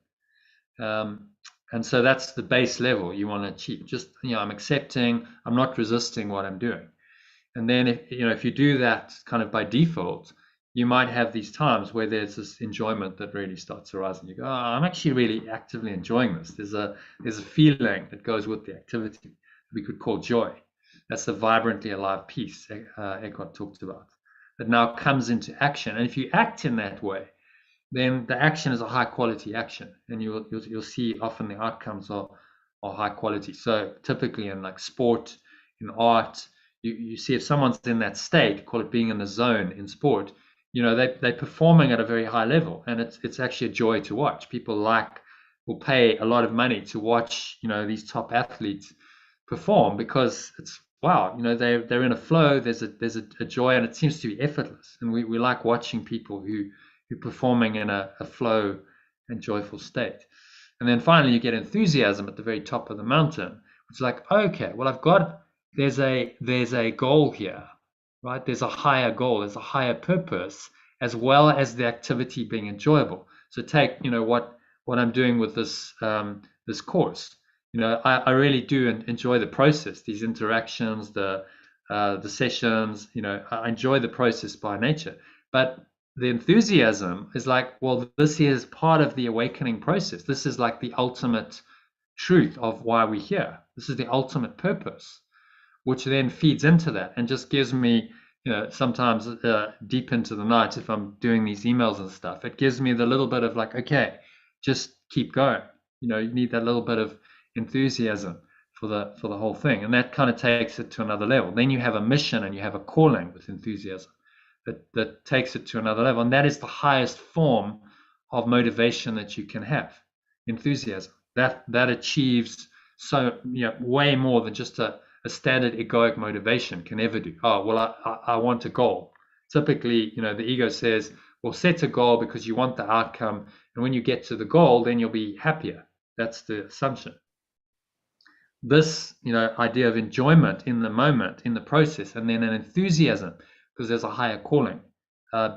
And so that's the base level you want to achieve. Just, I'm accepting, I'm not resisting what I'm doing. And then if you do that kind of by default, you might have these times where there's this enjoyment that really starts arising. You go, I'm actually really actively enjoying this. There's a feeling that goes with the activity we could call joy. That's the vibrantly alive piece Eckhart talked about, that now comes into action. And if you act in that way, then the action is a high quality action, and you'll see often the outcomes are high quality. So typically in like sport, in art, you see if someone's in that state, call it being in the zone in sport, they're performing at a very high level, and it's actually a joy to watch. People will pay a lot of money to watch these top athletes perform, because it's wow, they're in a flow. There's a joy, and it seems to be effortless, and we like watching people who performing in a flow and joyful state. And then finally you get enthusiasm at the very top of the mountain, which is like, okay, well, there's a goal here, right? There's a higher goal, there's a higher purpose, as well as the activity being enjoyable. So take what I'm doing with this this course. I really do enjoy the process, these interactions, the sessions. I enjoy the process by nature, but the enthusiasm is like, well, this is part of the awakening process. This is like the ultimate truth of why we're here. This is the ultimate purpose, which then feeds into that and just gives me, sometimes deep into the night, if I'm doing these emails and stuff, it gives me the little bit of like, okay, just keep going. You need that little bit of enthusiasm for the whole thing. And that kind of takes it to another level. Then you have a mission and you have a calling with enthusiasm. That takes it to another level, and that is the highest form of motivation that you can have. Enthusiasm that achieves so way more than just a standard egoic motivation can ever do. Oh, well, I want a goal. Typically, the ego says, well, set a goal because you want the outcome, and when you get to the goal, then you'll be happier. That's the assumption. This idea of enjoyment in the moment, in the process, and then an enthusiasm because there's a higher calling,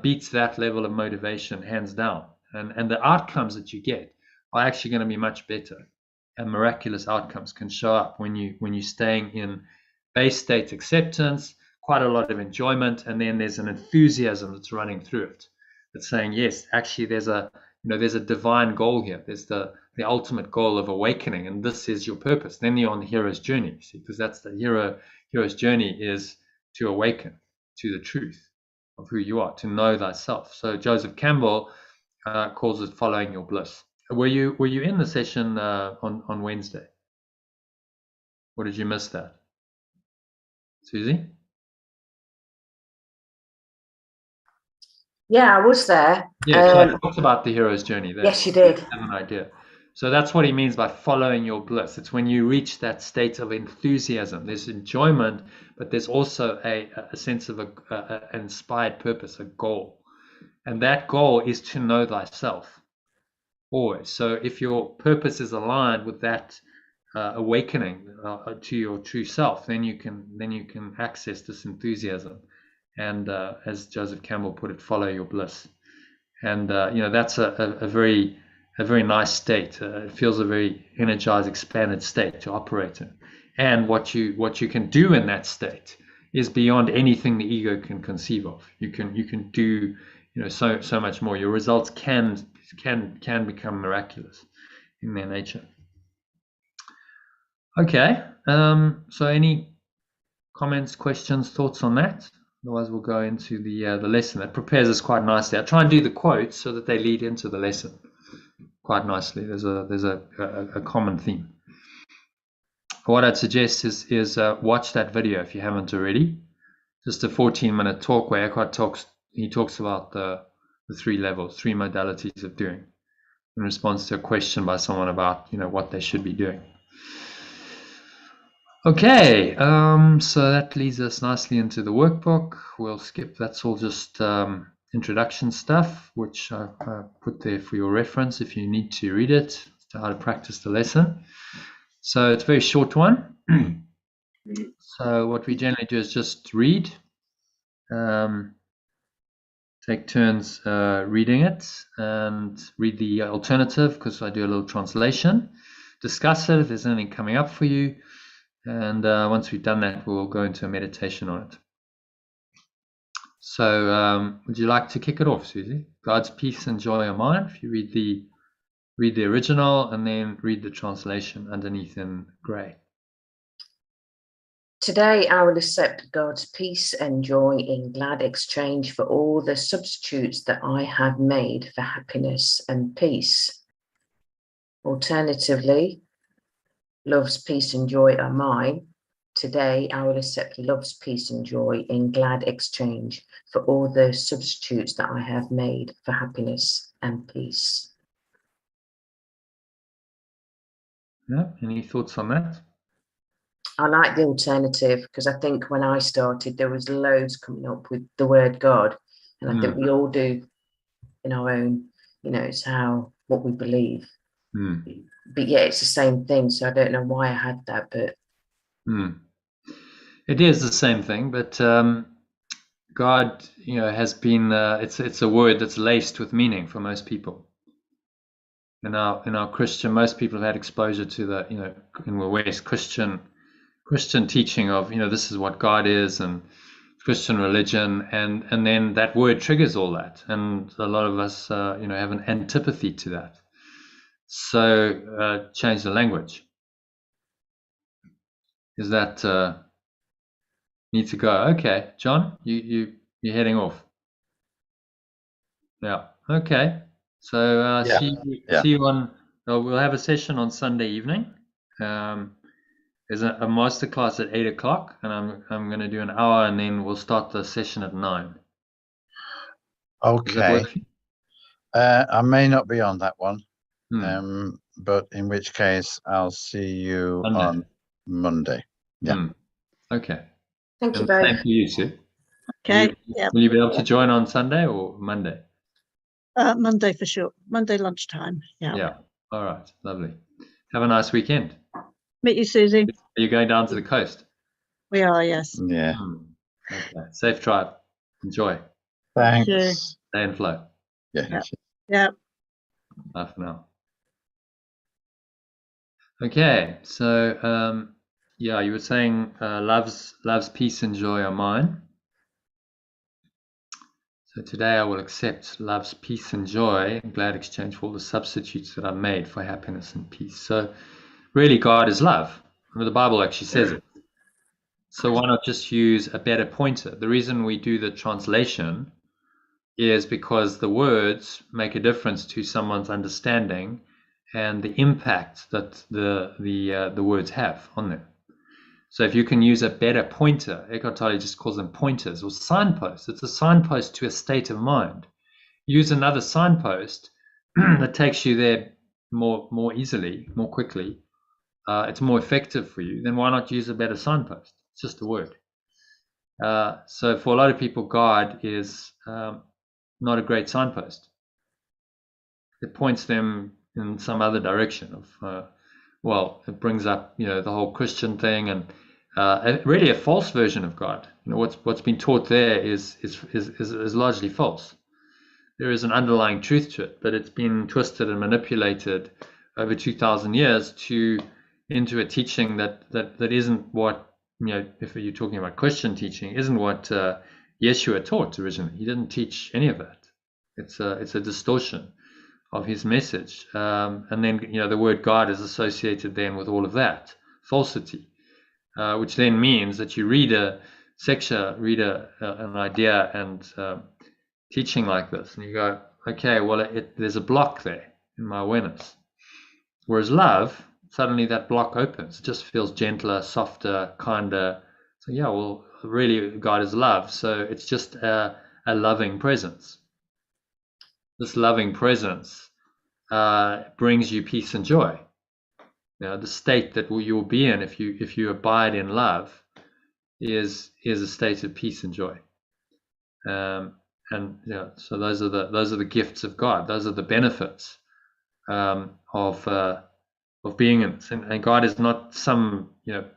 beats that level of motivation hands down. And the outcomes that you get are actually going to be much better. And miraculous outcomes can show up when you're staying in base state acceptance, quite a lot of enjoyment, and then there's an enthusiasm that's running through it. That's saying, yes, actually there's a divine goal here. There's the ultimate goal of awakening, and this is your purpose. Then you're on the hero's journey, see, because that's the hero's journey is to awaken to the truth of who you are, to know thyself. So Joseph Campbell calls it following your bliss. Were you in the session on Wednesday? Or did you miss that? Susie? Yeah, I was there. Yeah, so I talked about the hero's journey there. Yes, you did. I have an idea. So that's what he means by following your bliss. It's when you reach that state of enthusiasm. There's enjoyment, but there's also a sense of an inspired purpose, a goal. And that goal is to know thyself always. So if your purpose is aligned with that awakening to your true self, then you can access this enthusiasm. And as Joseph Campbell put it, follow your bliss. And that's a very nice state. It feels a very energized, expanded state to operate in. And what you can do in that state is beyond anything the ego can conceive of. You can do so much more. Your results can become miraculous in their nature. Okay. So any comments, questions, thoughts on that? Otherwise, we'll go into the lesson. It prepares us quite nicely. I try and do the quotes so that they lead into the lesson quite nicely. There's a common theme. What I'd suggest is watch that video if you haven't already. Just a 14-minute talk where Eckhart talks about the 3 levels, 3 modalities of doing, in response to a question by someone about what they should be doing. Okay, so that leads us nicely into the workbook. We'll skip. That's all just introduction stuff, which I put there for your reference if you need to read it, to how to practice the lesson. So it's a very short one. So what we generally do is just read, take turns reading it, and read the alternative, because I do a little translation, discuss it if there's anything coming up for you, and once we've done that, we'll go into a meditation on it. So would you like to kick it off, Susie? God's peace and joy are mine. If you read the original and then read the translation underneath in grey. Today I will accept God's peace and joy in glad exchange for all the substitutes that I have made for happiness and peace. Alternatively, love's peace and joy are mine. Today I will accept love's peace and joy in glad exchange for all the substitutes that I have made for happiness and peace. Yeah, any thoughts on that? I like the alternative, because I think when I started, there was loads coming up with the word God. And I think we all do in our own, it's what we believe. But yeah, it's the same thing. So I don't know why I had that, but. It is the same thing, but God, has been, it's a word that's laced with meaning for most people. In our Christian, most people have had exposure to the, in the West, Christian teaching of, this is what God is, and Christian religion, and then that word triggers all that, and a lot of us, have an antipathy to that. So change the language. Is that need to go? Okay, John, you're heading off. Yeah. Okay. So see you on. We'll have a session on Sunday evening. There's a masterclass at 8 o'clock, and I'm going to do an hour, and then we'll start the session at 9. Okay. I may not be on that one, but in which case I'll see you on Monday. Yeah. Okay. Thank you both. Thank you, Sue. Okay. Will you be able to join on Sunday or Monday? Monday for sure. Monday lunchtime. Yeah. Yeah. All right. Lovely. Have a nice weekend. Meet you, Susie. Are you going down to the coast? We are, yes. Yeah. Okay. Safe drive. Enjoy. Thanks. Sure. Stay and flow. Yeah. Yeah. Bye for now. Okay. So, you were saying love's peace and joy are mine. So today I will accept love's peace and joy in glad exchange for all the substitutes that I've made for happiness and peace. So really God is love. The Bible actually says it. So why not just use a better pointer? The reason we do the translation is because the words make a difference to someone's understanding and the impact that the words have on them. So if you can use a better pointer, Eckhart Tolle just calls them pointers or signposts. It's a signpost to a state of mind. Use another signpost that takes you there more easily, more quickly. It's more effective for you. Then why not use a better signpost? It's just a word. So for a lot of people, God is not a great signpost. It points them in some other direction of, well, it brings up, the whole Christian thing, and really a false version of God. What's been taught there is largely false. There is an underlying truth to it, but it's been twisted and manipulated over 2,000 years into a teaching that isn't what, if you're talking about Christian teaching, isn't what Yeshua taught originally. He didn't teach any of that. It's a distortion of his message, and then the word God is associated then with all of that falsity, which then means that you read an idea and teaching like this, and you go, okay, well, there's a block there in my awareness. Whereas love, suddenly that block opens. It just feels gentler, softer, kinder. So yeah, well, really God is love, so it's just a loving presence. This loving presence brings you peace and joy. The state that you'll be in if you abide in love is a state of peace and joy. And so those are the gifts of God. Those are the benefits of being in it. And God is not some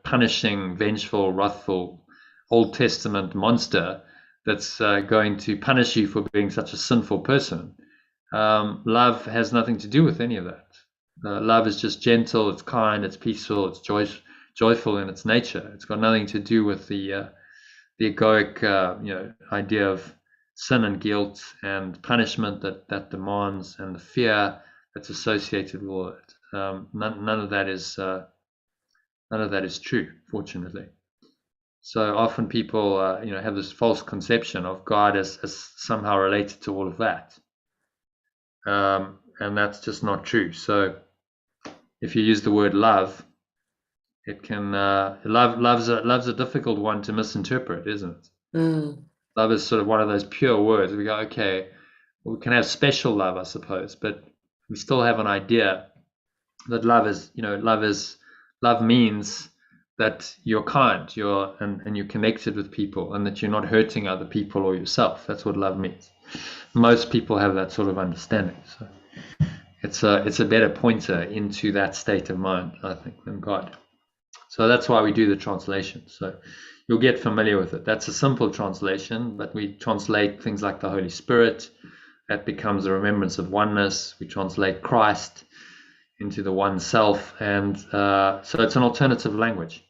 punishing, vengeful, wrathful Old Testament monster that's going to punish you for being such a sinful person. Love has nothing to do with any of that. Love is just gentle, it's kind, it's peaceful, it's joyful in its nature. It's got nothing to do with the egoic idea of sin and guilt and punishment that demands, and the fear that's associated with all it. None of that is true, fortunately. So often people have this false conception of God as somehow related to all of that, and that's just not true. So if you use the word love, it can love's a difficult one to misinterpret, isn't it? Love is sort of one of those pure words. We go, okay, well, we can have special love, I suppose, but we still have an idea that love means that you're kind, and you're connected with people, and that you're not hurting other people or yourself. That's what love means. Most people have that sort of understanding. So it's a better pointer into that state of mind, I think, than God. So that's why we do the translation. So you'll get familiar with it. That's a simple translation, but we translate things like the Holy Spirit. That becomes a remembrance of oneness. We translate Christ into the one self, and so it's an alternative language.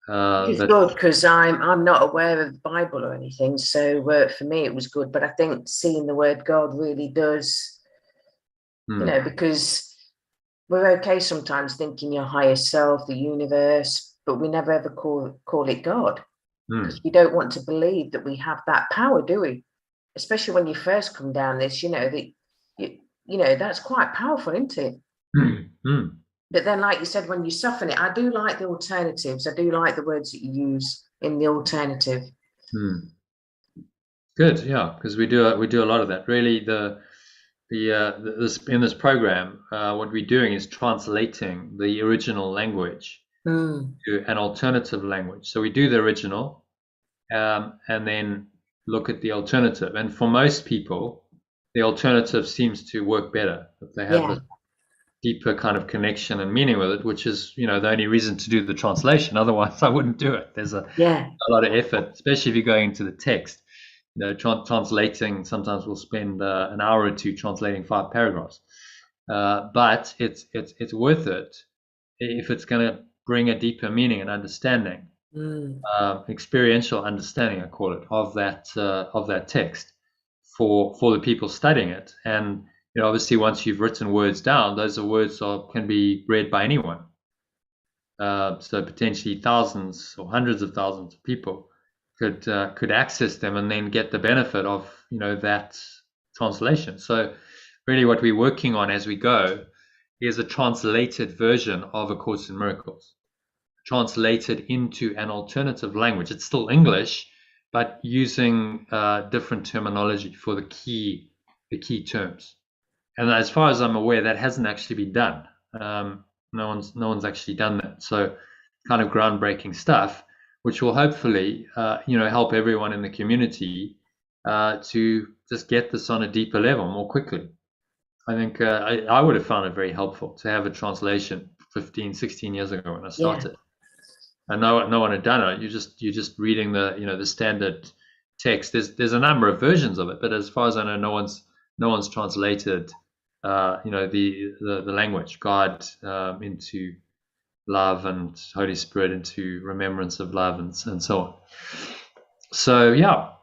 It's good because I'm not aware of the Bible or anything, so for me it was good. But I think seeing the word God really does, because we're okay sometimes thinking your higher self, the universe, but we never ever call it God, because we don't want to believe that we have that power, do we? Especially when you first come down this, that's quite powerful, isn't it? But then, like you said, when you soften it, I do like the alternatives. I do like the words that you use in the alternative. Good, yeah, because we do a lot of that. Really, in this program, what we're doing is translating the original language to an alternative language. So we do the original, and then look at the alternative. And for most people, the alternative seems to work better. If they have a deeper kind of connection and meaning with it, which is, the only reason to do the translation. Otherwise, I wouldn't do it. There's a lot of effort, especially if you're going into the text. Translating, sometimes we'll spend an hour or two translating 5 paragraphs. But it's worth it if it's going to bring a deeper meaning and understanding, experiential understanding, I call it, of that text for the people studying it. And obviously, once you've written words down, those words can be read by anyone. So potentially thousands or hundreds of thousands of people could access them and then get the benefit of that translation. So really, what we're working on as we go is a translated version of A Course in Miracles, translated into an alternative language. It's still English, but using different terminology for the key terms. And as far as I'm aware, that hasn't actually been done. No one's actually done that. So kind of groundbreaking stuff, which will hopefully help everyone in the community to just get this on a deeper level more quickly. I think I would have found it very helpful to have a translation 15, 16 years ago when I started. Yeah. And no one had done it. You're just reading the standard text. There's a number of versions of it, but as far as I know, no one's translated the language, God into love, and Holy Spirit into remembrance of love, and so on. So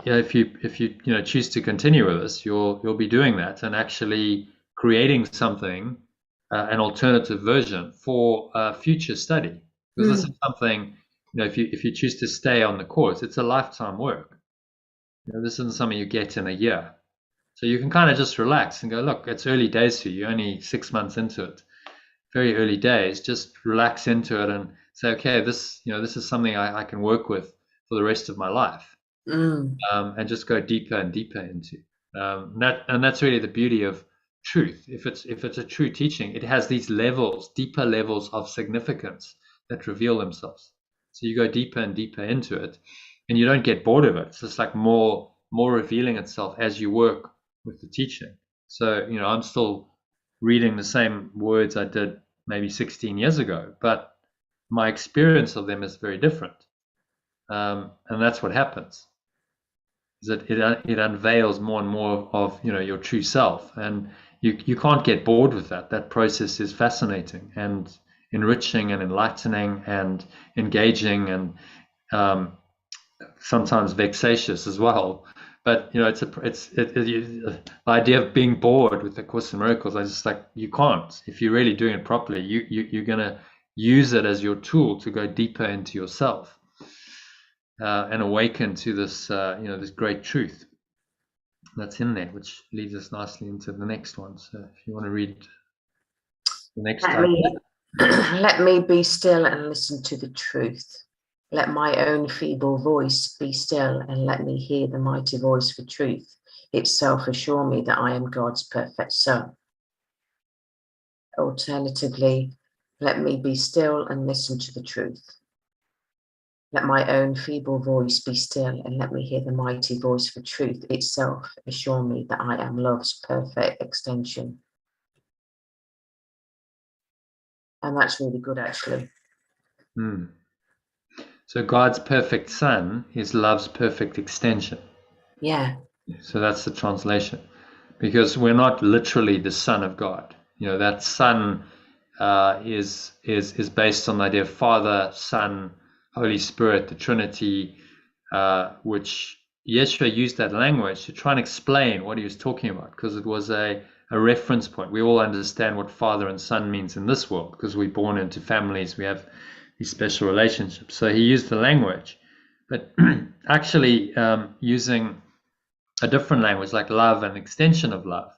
if you choose to continue with this, you'll be doing that and actually creating something, an alternative version for future study. Because this is something, if you choose to stay on the course, it's a lifetime work. This isn't something you get in a year. So you can kind of just relax and go, look, it's early days for you. You're only 6 months into it, very early days. Just relax into it and say, okay, this is something I can work with for the rest of my life, and just go deeper and deeper into. And that's really the beauty of truth. If it's a true teaching, it has these levels, deeper levels of significance that reveal themselves. So you go deeper and deeper into it, and you don't get bored of it. It's just like more revealing itself as you work with the teaching. So I'm still reading the same words I did maybe 16 years ago, but my experience of them is very different. And that's what happens. Is that it unveils more and more of your true self, and you can't get bored with that. That process is fascinating and enriching and enlightening and engaging, and sometimes vexatious as well. But the idea of being bored with the Course in Miracles, I just you can't. If you're really doing it properly, you're gonna use it as your tool to go deeper into yourself and awaken to this this great truth that's in there, which leads us nicely into the next one. So if you want to read the next let me be still and listen to the truth. Let my own feeble voice be still and let me hear the mighty voice for truth itself assure me that I am God's perfect son. Alternatively, let me be still and listen to the truth. Let my own feeble voice be still and let me hear the mighty voice for truth itself assure me that I am love's perfect extension. And that's really good, actually. So God's perfect son is love's perfect extension. Yeah. So that's the translation, because we're not literally the son of God. That son is based on the idea of Father, Son, Holy Spirit, the Trinity, which Yeshua used that language to try and explain what he was talking about, because it was a reference point. We all understand what Father and Son means in this world because we're born into families, we have these special relationships. So he used the language, but actually using a different language like love and extension of love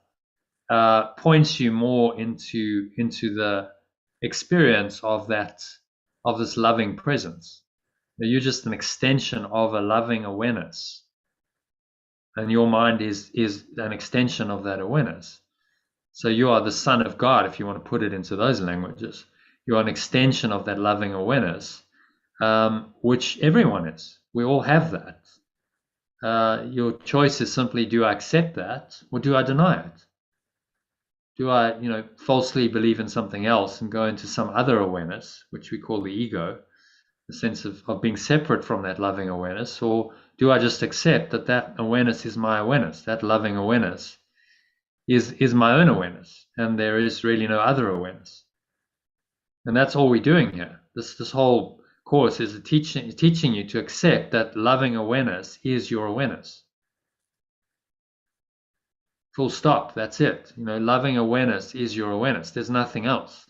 points you more into the experience of this loving presence. You're just an extension of a loving awareness, and your mind is an extension of that awareness. So you are the son of God, if you want to put it into those languages. You are an extension of that loving awareness, which everyone is. We all have that. Your choice is simply, do I accept that or do I deny it? Do I, falsely believe in something else and go into some other awareness, which we call the ego, the sense of being separate from that loving awareness? Or do I just accept that awareness is my awareness, that loving awareness is my own awareness, and there is really no other awareness? And that's all we're doing here. This whole course is teaching you to accept that loving awareness is your awareness. Full stop. That's it. Loving awareness is your awareness. There's nothing else.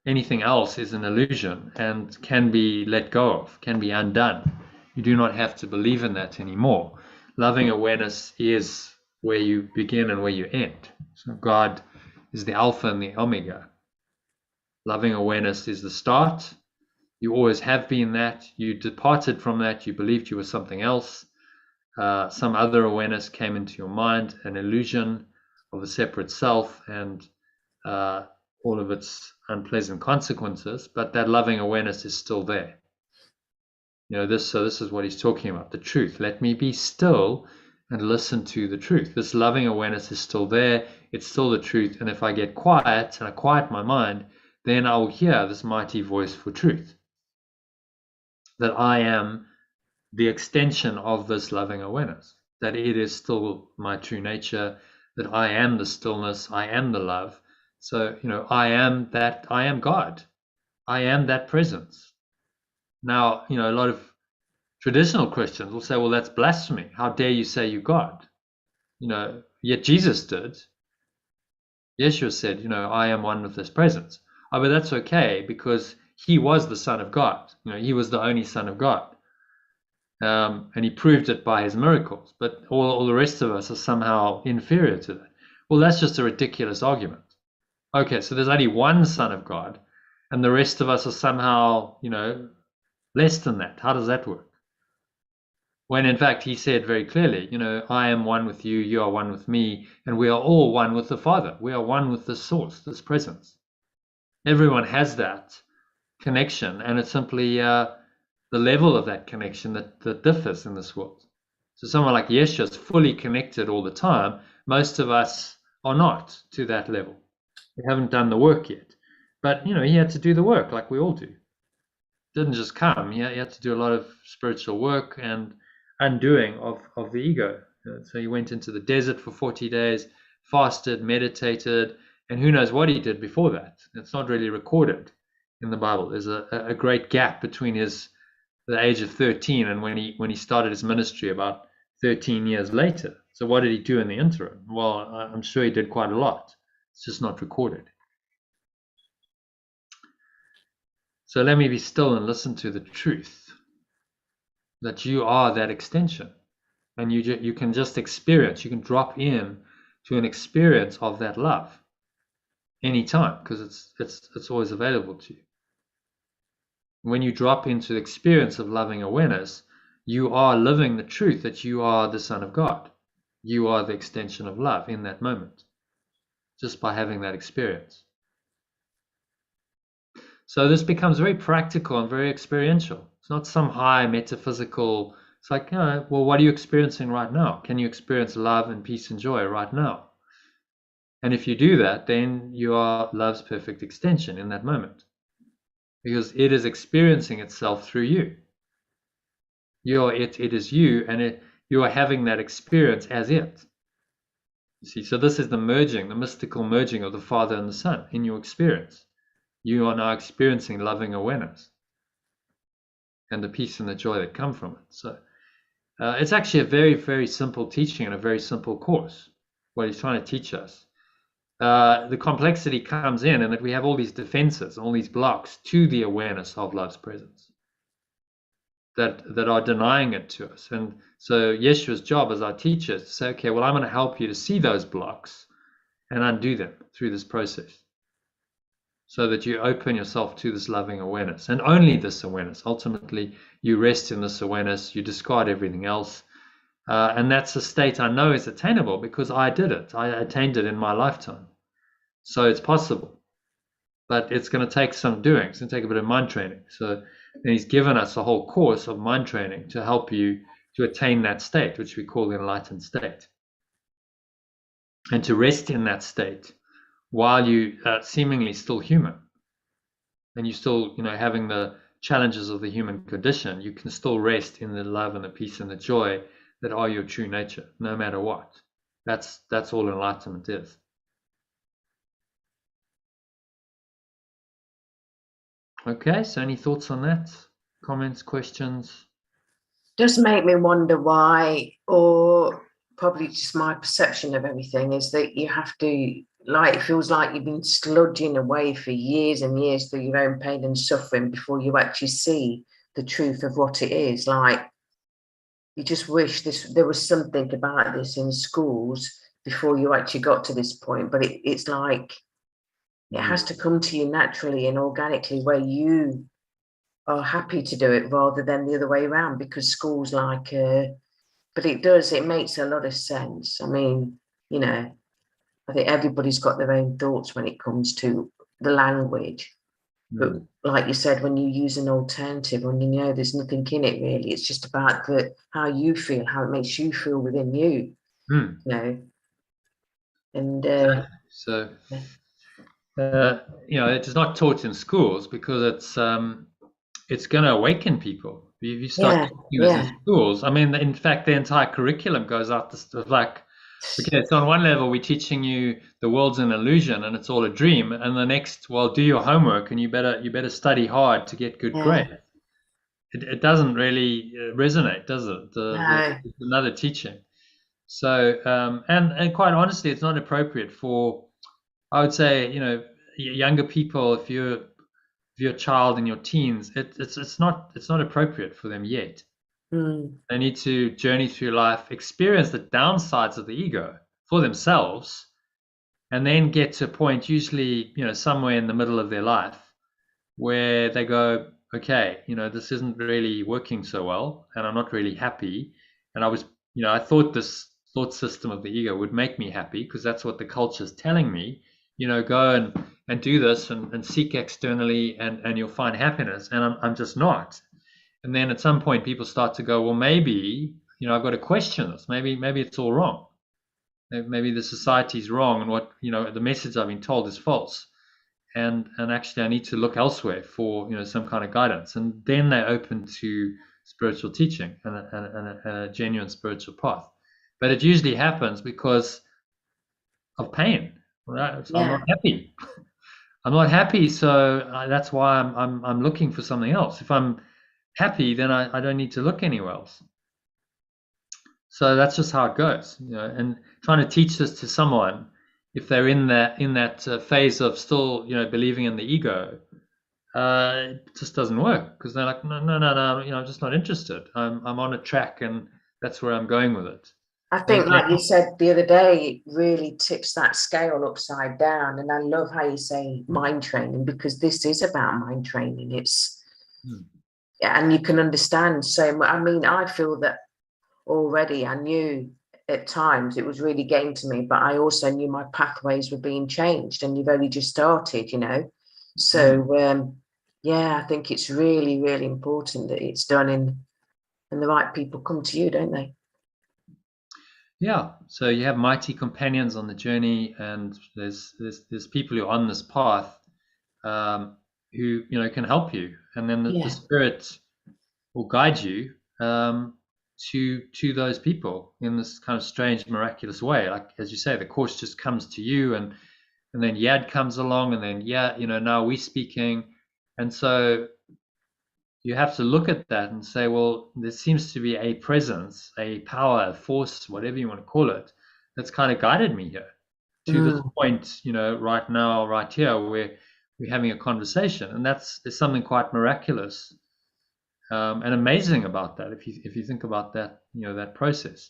Anything else is an illusion and can be let go of, can be undone. You do not have to believe in that anymore. Loving awareness is where you begin and where you end. So God is the Alpha and the Omega. Loving awareness is the start. You always have been that. You departed from that. You believed you were something else. Some other awareness came into your mind, an illusion of a separate self and all of its unpleasant consequences, but that loving awareness is still there. So this is what he's talking about, the truth. Let me be still and listen to the truth. This loving awareness is still there. It's still the truth. And if I get quiet and I quiet my mind, then I'll hear this mighty voice for truth. That I am the extension of this loving awareness. That it is still my true nature. That I am the stillness. I am the love. So, I am that. I am God. I am that presence. Now, a lot of traditional Christians will say, well, that's blasphemy. How dare you say you're God? Yet Jesus did. Yeshua said, I am one with this presence. Oh, but that's okay because he was the Son of God. He was the only Son of God. And he proved it by his miracles. But all the rest of us are somehow inferior to that. Well, that's just a ridiculous argument. Okay, so there's only one Son of God, and the rest of us are somehow, less than that. How does that work? When in fact he said very clearly, I am one with you, you are one with me, and we are all one with the Father. We are one with the source, this presence. Everyone has that connection, and it's simply the level of that connection that differs in this world. So someone like Yeshua is fully connected all the time. Most of us are not to that level. We haven't done the work yet. But, he had to do the work like we all do. Didn't just come. He had to do a lot of spiritual work and undoing of the ego. So he went into the desert for 40 days, fasted, meditated, and who knows what he did before that. It's not really recorded in the Bible. There's a great gap between the age of 13 and when he started his ministry about 13 years later. So what did he do in the interim? Well, I'm sure he did quite a lot. It's just not recorded. So let me be still and listen to the truth. That you are that extension, and you can just experience. You can drop in to an experience of that love anytime because it's always available to you. When you drop into the experience of loving awareness, you are living the truth that you are the Son of God. You are the extension of love in that moment, just by having that experience. So this becomes very practical and very experiential. It's not some high metaphysical, it's like, well, what are you experiencing right now? Can you experience love and peace and joy right now? And if you do that, then you are love's perfect extension in that moment. Because it is experiencing itself through you. You are it is you, and you are having that experience as it. You see, so this is the merging, the mystical merging of the Father and the Son in your experience. You are now experiencing loving awareness and the peace and the joy that come from it. So it's actually a very, very simple teaching and a very simple course, what he's trying to teach us. The complexity comes in that we have all these defenses, all these blocks to the awareness of love's presence that are denying it to us. And so Yeshua's job as our teacher is to say, okay, well, I'm going to help you to see those blocks and undo them through this process, so that you open yourself to this loving awareness, and only this awareness. Ultimately, you rest in this awareness, you discard everything else. And that's a state I know is attainable because I did it. I attained it in my lifetime. So it's possible. But it's going to take some doing. It's going to take a bit of mind training. So then he's given us a whole course of mind training to help you to attain that state, which we call the enlightened state. And to rest in that state while you are seemingly still human, and you still, having the challenges of the human condition, you can still rest in the love and the peace and the joy that are your true nature, no matter what. That's all enlightenment is. Okay, so any thoughts on that? Comments, questions? Does make me wonder why, or probably just my perception of everything, is that you have to, it feels like you've been sludging away for years and years through your own pain and suffering before you actually see the truth of what it is. Like, you just wish there was something about this in schools before you actually got to this point. But it's like it has to come to you naturally and organically, where you are happy to do it rather than the other way around, because school's like, but it makes a lot of sense. I mean, I think everybody's got their own thoughts when it comes to the language. But like you said, when you use an alternative, when you know there's nothing in it really, it's just about how you feel, how it makes you feel within you, you know. And so you know, it is not taught in schools because it's going to awaken people. If you start teaching this in schools, I mean, in fact, the entire curriculum goes out to stuff like, okay, so on one level, we're teaching you the world's an illusion and it's all a dream. And the next, well, do your homework and you better study hard to get good grades. It doesn't really resonate, does it? It's another teaching. So, and quite honestly, it's not appropriate for, I would say, you know, younger people. If you're a child in your teens, it's not appropriate for them yet. They need to journey through life, experience the downsides of the ego for themselves, and then get to a point, usually, you know, somewhere in the middle of their life, where they go, okay, you know, this isn't really working so well, and I'm not really happy. And I thought this thought system of the ego would make me happy because that's what the culture is telling me. You know, go and do this and seek externally and you'll find happiness. And I'm just not. And then at some point people start to go, well, maybe, you know, I've got to question this. Maybe it's all wrong. Maybe the society's wrong and what, you know, the message I've been told is false. And actually I need to look elsewhere for, you know, some kind of guidance. And then they're open to spiritual teaching and a genuine spiritual path. But it usually happens because of pain. Right? So I'm not happy. I'm not happy, so that's why I'm looking for something else. If I'm happy, then I don't need to look anywhere else. So that's just how it goes, you know. And trying to teach this to someone, if they're in that phase of still, you know, believing in the ego, it just doesn't work because they're like, no, you know, I'm just not interested. I'm on a track, and that's where I'm going with it. I think, like you said the other day, it really tips that scale upside down. And I love how you say mind training, because this is about mind training. It's, and you can understand. So, I mean, I feel that already. I knew at times it was really getting to me, but I also knew my pathways were being changed, and you've only just started, you know. So, I think it's really, really important that it's done and the right people come to you, don't they? Yeah, so you have mighty companions on the journey, and there's people who are on this path who, you know, can help you, and then the spirit will guide you to those people in this kind of strange, miraculous way. Like as you say, the course just comes to you, and then Yad comes along, and then you know, now we're speaking, and so you have to look at that and say, well, there seems to be a presence, a power, a force, whatever you want to call it, that's kind of guided me here to this point, you know, right now, right here, where we're having a conversation. And there's something quite miraculous and amazing about that, if you think about that, you know, that process.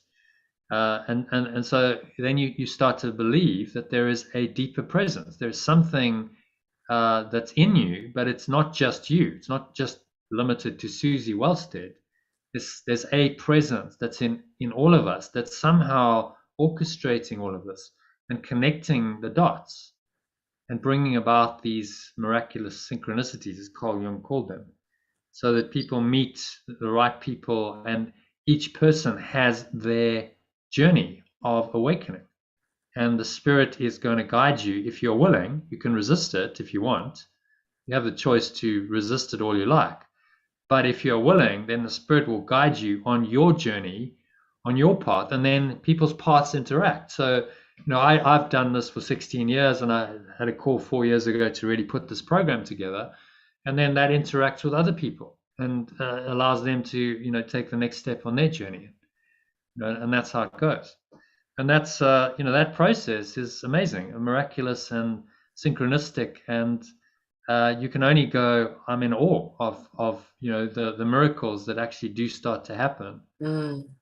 And so then you start to believe that there is a deeper presence. There's something that's in you, but it's not just you. It's not just limited to Susie Wellstead. There's a presence that's in all of us that's somehow orchestrating all of this and connecting the dots and bringing about these miraculous synchronicities, as Carl Jung called them, so that people meet the right people, and each person has their journey of awakening. And the spirit is going to guide you if you're willing. You can resist it if you want. You have the choice to resist it all you like. But if you're willing, then the spirit will guide you on your journey, on your path, and then people's paths interact. So, you know, I've done this for 16 years, and I had a call 4 years ago to really put this program together. And then that interacts with other people and allows them to, you know, take the next step on their journey. You know, and that's how it goes. And that's, you know, that process is amazing and miraculous and synchronistic. And you can only go, I'm in awe of you know, the miracles that actually do start to happen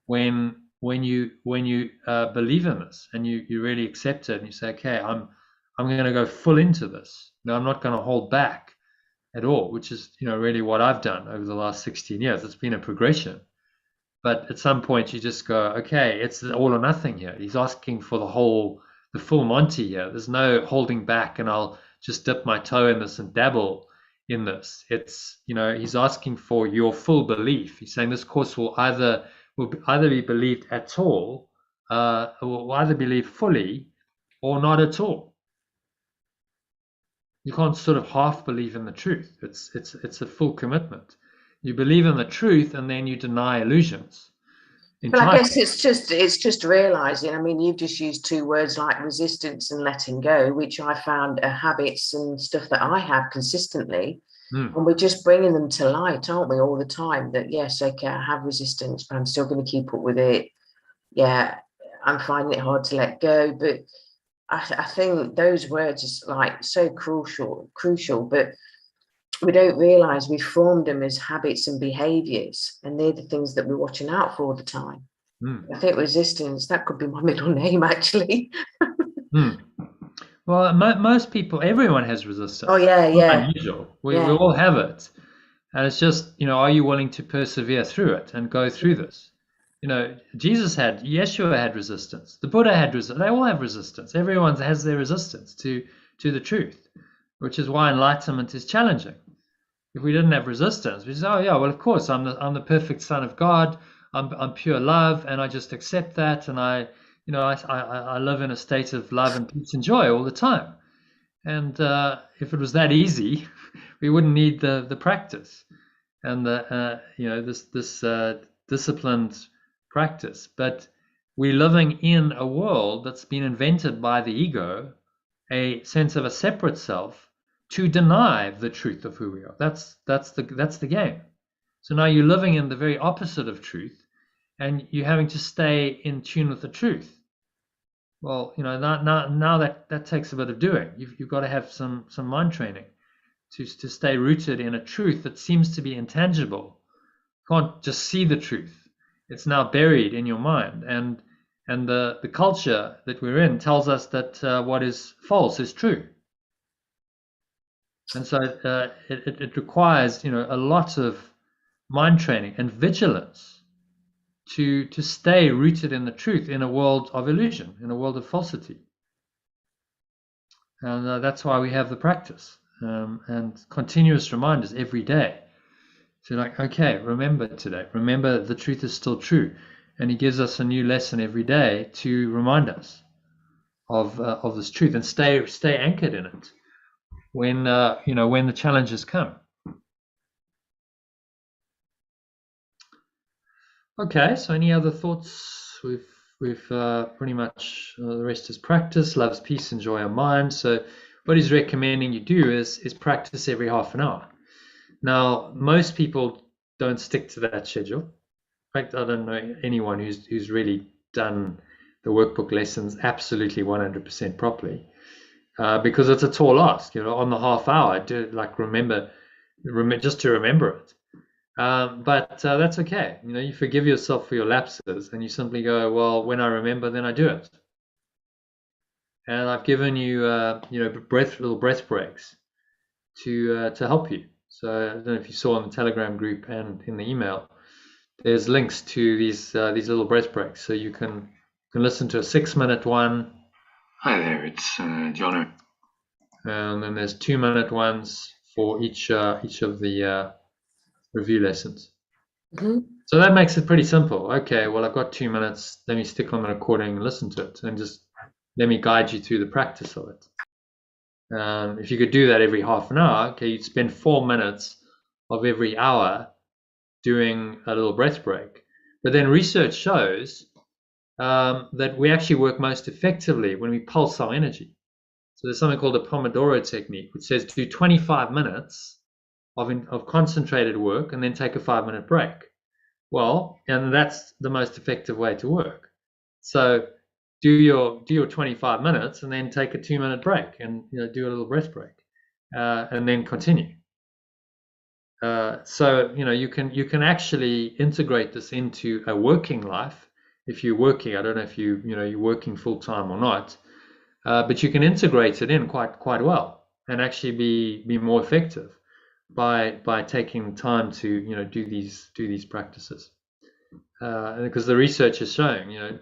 when you believe in this and you really accept it and you say, okay, I'm going to go full into this. No, I'm not going to hold back at all, which is, you know, really what I've done over the last 16 years. It's been a progression. But at some point you just go, okay, it's all or nothing here. He's asking for the full Monty here. There's no holding back and I'll just dip my toe in this and dabble in this. It's, he's asking for your full belief. He's saying this course will either be believed at all, will either believe fully or not at all. You can't sort of half believe in the truth. It's a full commitment. You believe in the truth and then you deny illusions. But I guess it's just realizing, I mean, you've just used two words like resistance and letting go, which I found are habits and stuff that I have consistently. And we're just bringing them to light, aren't we, all the time? That, yes, okay, I have resistance, but I'm still going to keep up with it. Yeah, I'm finding it hard to let go. But I think those words are like so crucial, but we don't realize we formed them as habits and behaviors, and they're the things that we're watching out for all the time. I think resistance, that could be my middle name, actually. Well, most people, everyone has resistance. Oh, yeah, yeah. Unusual. We all have it. And it's just, are you willing to persevere through it and go through this? Yeshua had resistance. The Buddha had resistance. They all have resistance. Everyone has their resistance to the truth, which is why enlightenment is challenging. If we didn't have resistance, we say, oh yeah, well, of course, I'm the perfect son of God. I'm pure love, and I just accept that, and I live in a state of love and peace and joy all the time. And if it was that easy, we wouldn't need the practice and this disciplined practice. But we're living in a world that's been invented by the ego, a sense of a separate self, to deny the truth of who we are. That's the game. So now you're living in the very opposite of truth, and you're having to stay in tune with the truth. Well, now that takes a bit of doing. You've got to have some mind training to stay rooted in a truth that seems to be intangible. You can't just see the truth. It's now buried in your mind, and the culture that we're in tells us that what is false is true. And so it requires a lot of mind training and vigilance to stay rooted in the truth in a world of illusion, in a world of falsity. And that's why we have the practice and continuous reminders every day. So okay, remember today. Remember the truth is still true. And he gives us a new lesson every day to remind us of this truth and stay anchored in it when the challenges come. Okay, so any other thoughts? We've pretty much the rest is practice, loves peace and joy of mind. So what he's recommending you do is practice every half an hour. Now, most people don't stick to that schedule. In fact, I don't know anyone who's really done the workbook lessons absolutely 100% properly, because it's a tall ask. On the half hour, remember just to remember it. But that's okay. You forgive yourself for your lapses, and you simply go, well, when I remember, then I do it. And I've given you, little breath breaks to help you. So I don't know if you saw in the Telegram group and in the email, there's links to these little breath breaks, so you can listen to a 6-minute one. Hi there, it's Jono. And then there's 2-minute ones for each of the review lessons. So that makes it pretty simple. Okay, well, I've got 2 minutes. Let me stick on the recording and listen to it, and just let me guide you through the practice of it. If you could do that every half an hour, okay, you'd spend 4 minutes of every hour doing a little breath break. But then research shows that we actually work most effectively when we pulse our energy. So there's something called a Pomodoro Technique, which says do 25 minutes of concentrated work and then take a 5-minute break. Well, and that's the most effective way to work. So do your 25 minutes and then take a 2-minute break and do a little breath break, and then continue. So you can actually integrate this into a working life. If you're working, I don't know if you're working full time or not, but you can integrate it in quite well and actually be more effective by taking time to do these practices. Because the research is showing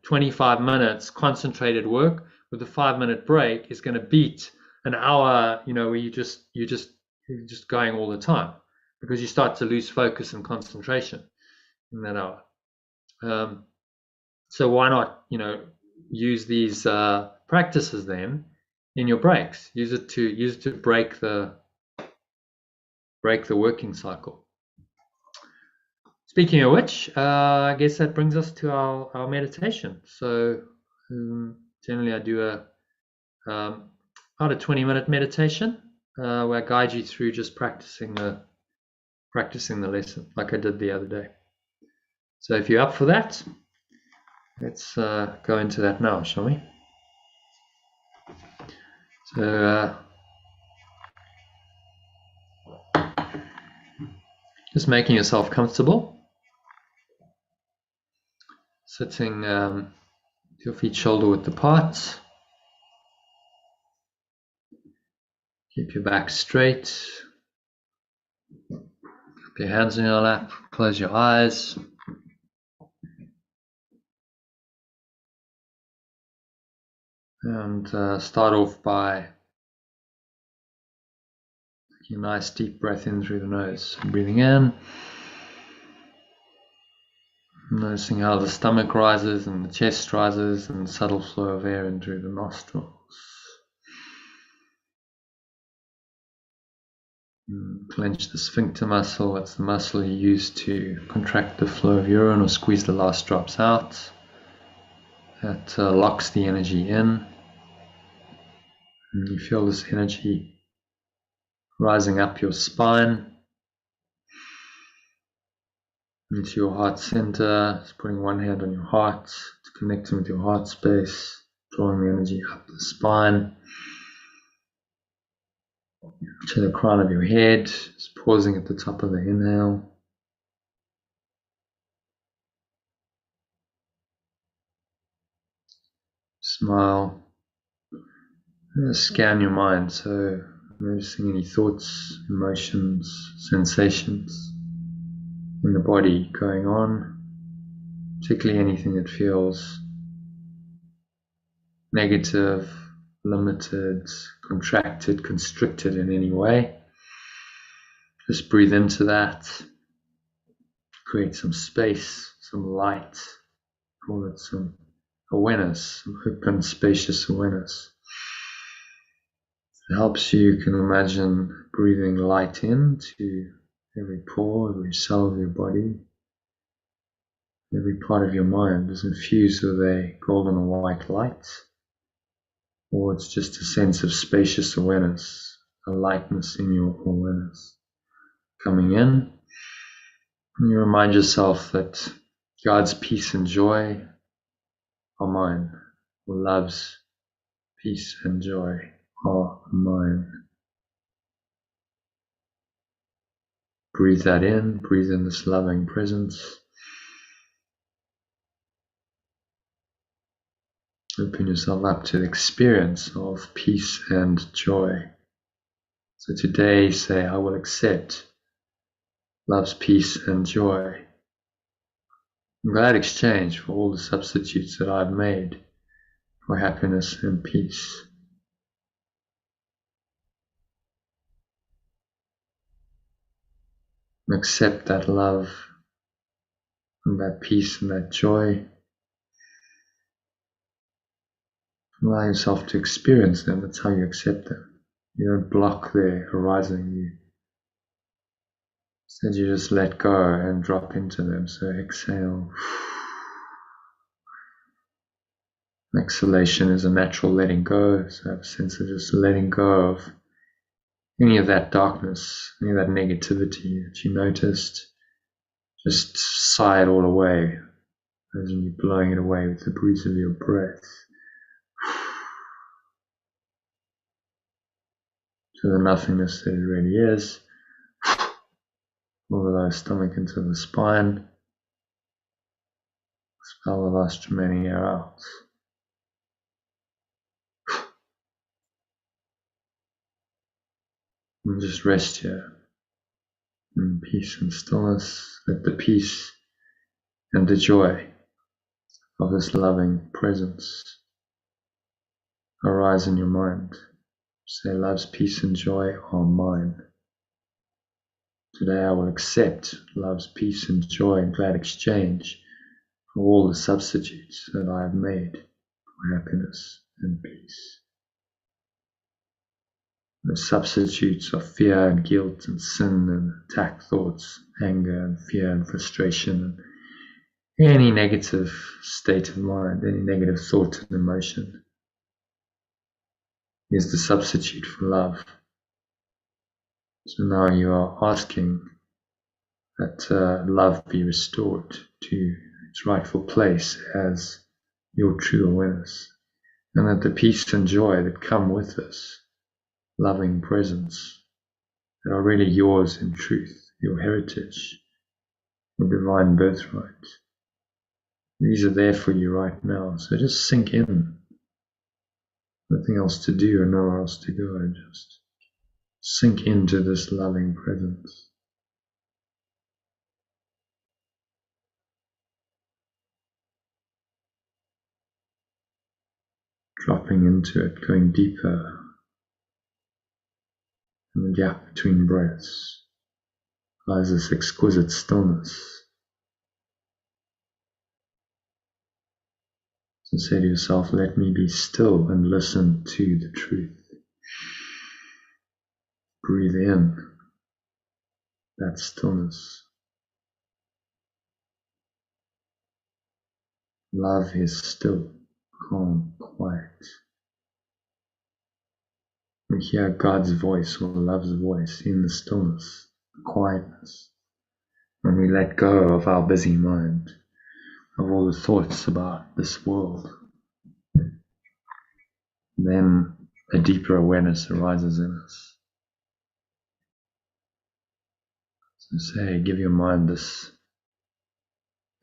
25 minutes concentrated work with a 5-minute break is going to beat an hour where you just you're just going all the time, because you start to lose focus and concentration in that hour. So why not, use these practices then in your breaks? Use it to break the working cycle. Speaking of which, I guess that brings us to our meditation. So generally I do about a 20-minute meditation where I guide you through just practicing the lesson like I did the other day. So if you're up for that, let's go into that now, shall we? So just making yourself comfortable. Sitting your feet shoulder width apart. Keep your back straight. Keep your hands in your lap. Close your eyes. And start off by taking a nice deep breath in through the nose. Breathing in. Noticing how the stomach rises and the chest rises and the subtle flow of air in through the nostrils. Clench the sphincter muscle. That's the muscle you use to contract the flow of urine or squeeze the last drops out. That locks the energy in. And you feel this energy rising up your spine into your heart center. Just putting one hand on your heart, connecting with your heart space, drawing the energy up the spine to the crown of your head. Just pausing at the top of the inhale. Smile. Scan your mind, so noticing any thoughts, emotions, sensations in the body going on, particularly anything that feels negative, limited, contracted, constricted in any way. Just breathe into that, create some space, some light, call it some awareness, some open, spacious awareness. It helps you can imagine breathing light into every pore, every cell of your body. Every part of your mind is infused with a golden or white light, or it's just a sense of spacious awareness, a lightness in your awareness. Coming in, and you remind yourself that God's peace and joy are mine, or love's peace and joy are mine. Breathe that in, breathe in this loving presence. Open yourself up to the experience of peace and joy. So today say, I will accept love's peace and joy. I'm glad exchange for all the substitutes that I've made for happiness and peace. Accept that love and that peace and that joy. Allow yourself to experience them. That's how you accept them. You don't block their arising. Instead, you just let go and drop into them. So exhale. Exhalation is a natural letting go. So have a sense of just letting go of any of that darkness, any of that negativity that you noticed. Just sigh it all away, as in you're blowing it away with the breeze of your breath. To the nothingness that it really is. Lower the stomach into the spine. Expel the last remaining air out. And just rest here in peace and stillness. Let the peace and the joy of this loving presence arise in your mind. Say, love's peace and joy are mine. Today I will accept love's peace and joy and glad exchange for all the substitutes that I have made for happiness and peace. The substitutes of fear and guilt and sin and attack thoughts, anger and fear and frustration, and any negative state of mind, any negative thought and emotion is the substitute for love. So now you are asking that love be restored to its rightful place as your true awareness, and that the peace and joy that come with this loving presence that are really yours in truth, your heritage, your divine birthright. These are there for you right now. So just sink in. Nothing else to do and nowhere else to go. Just sink into this loving presence. Dropping into it, going deeper in the gap between breaths lies this exquisite stillness. So say to yourself, let me be still and listen to the truth. Breathe in that stillness. Love is still, calm, quiet. We hear God's voice or love's voice in the stillness, the quietness. When we let go of our busy mind, of all the thoughts about this world, then a deeper awareness arises in us. So say, give your mind this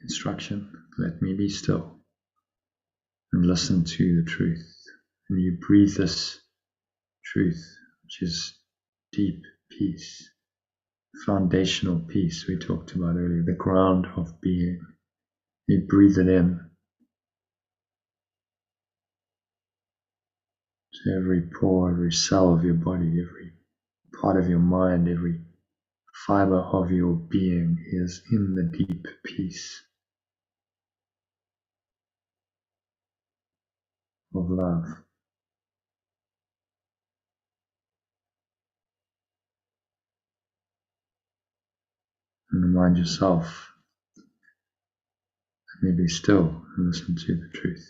instruction, let me be still and listen to the truth. And you breathe this truth, which is deep peace, foundational peace we talked about earlier, the ground of being. You breathe it in to every pore, every cell of your body, every part of your mind, every fiber of your being is in the deep peace of love. And remind yourself, let me be still and listen to the truth.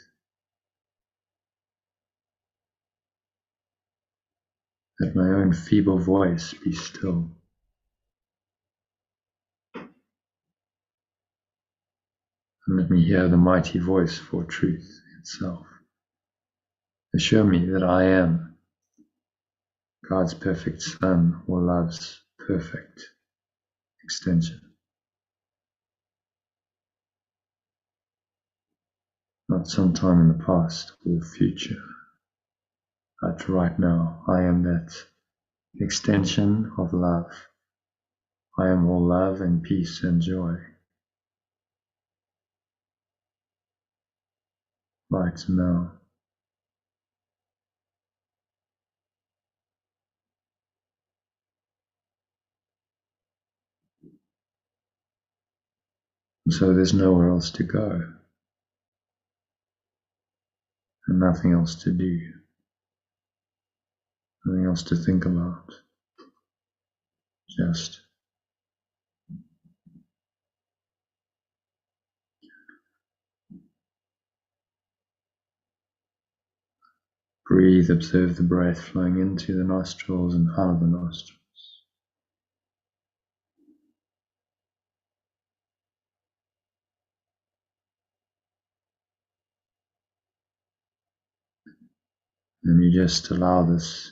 Let my own feeble voice be still. And let me hear the mighty voice for truth itself. Assure me that I am God's perfect Son or love's perfect extension. Not sometime in the past or future, but right now. I am that extension of love. I am all love and peace and joy. Right now. And so there's nowhere else to go and nothing else to do, nothing else to think about. Just breathe, observe the breath flowing into the nostrils and out of the nostrils. And you just allow this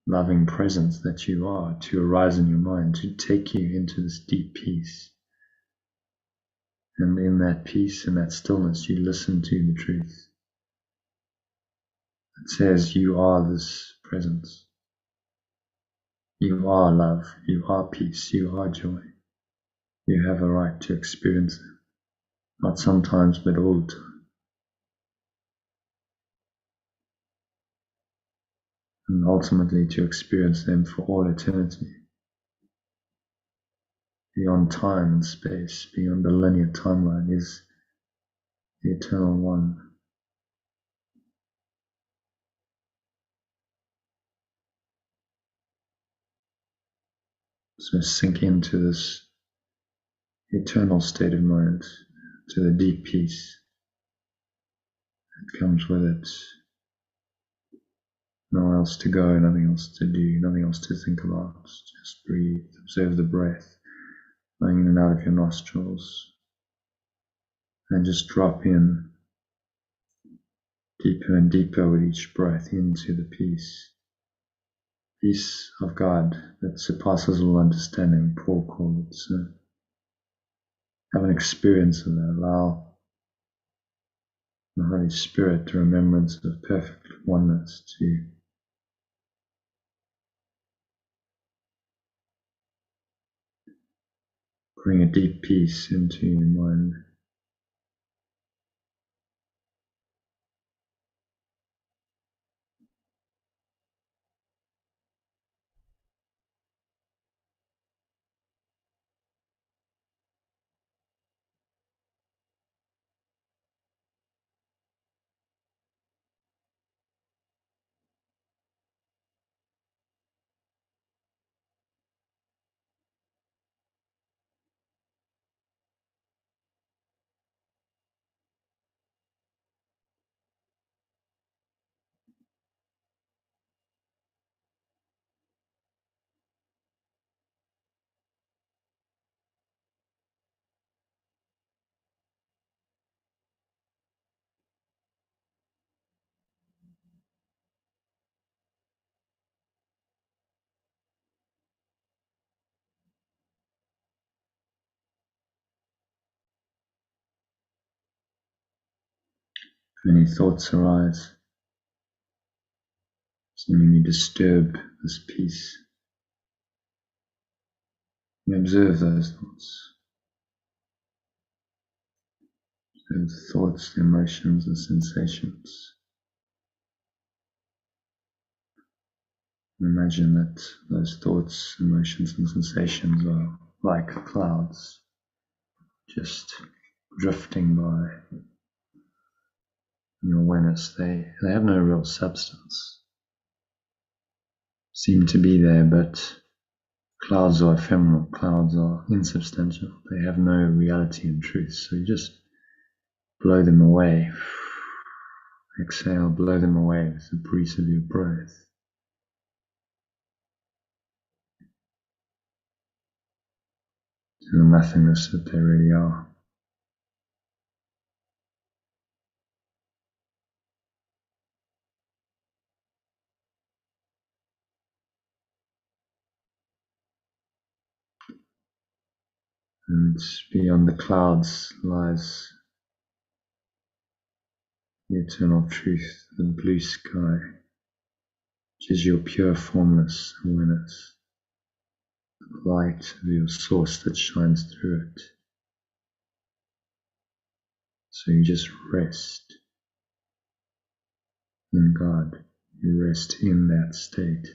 loving presence that you are to arise in your mind, to take you into this deep peace. And in that peace and that stillness, you listen to the truth. It says you are this presence. You are love. You are peace. You are joy. You have a right to experience them. Not sometimes, but all the time. And ultimately to experience them for all eternity. beyond time and space, beyond the linear timeline, is the eternal one. So sink into this eternal state of mind, to the deep peace that comes with it. Nowhere else to go, nothing else to do, nothing else to think about. Just breathe, observe the breath going in and out of your nostrils, and just drop in deeper and deeper with each breath into the peace. Peace of God that surpasses all understanding, Paul called it. So have an experience of that. Allow the Holy Spirit, the remembrance of perfect oneness, to bring a deep peace into your mind. If any thoughts arise, seeming you disturb this peace, you observe those thoughts. Observe the thoughts, the emotions, the sensations. Imagine that those thoughts, emotions, and sensations are like clouds, just drifting by in your awareness. They have no real substance. Seem to be there, but clouds are ephemeral, clouds are insubstantial. They have no reality and truth. So you just blow them away. Exhale, blow them away with the breeze of your breath. To the nothingness that they really are. And beyond the clouds lies the eternal truth, the blue sky, which is your pure formless awareness, the light of your source that shines through it. So you just rest in God, you rest in that state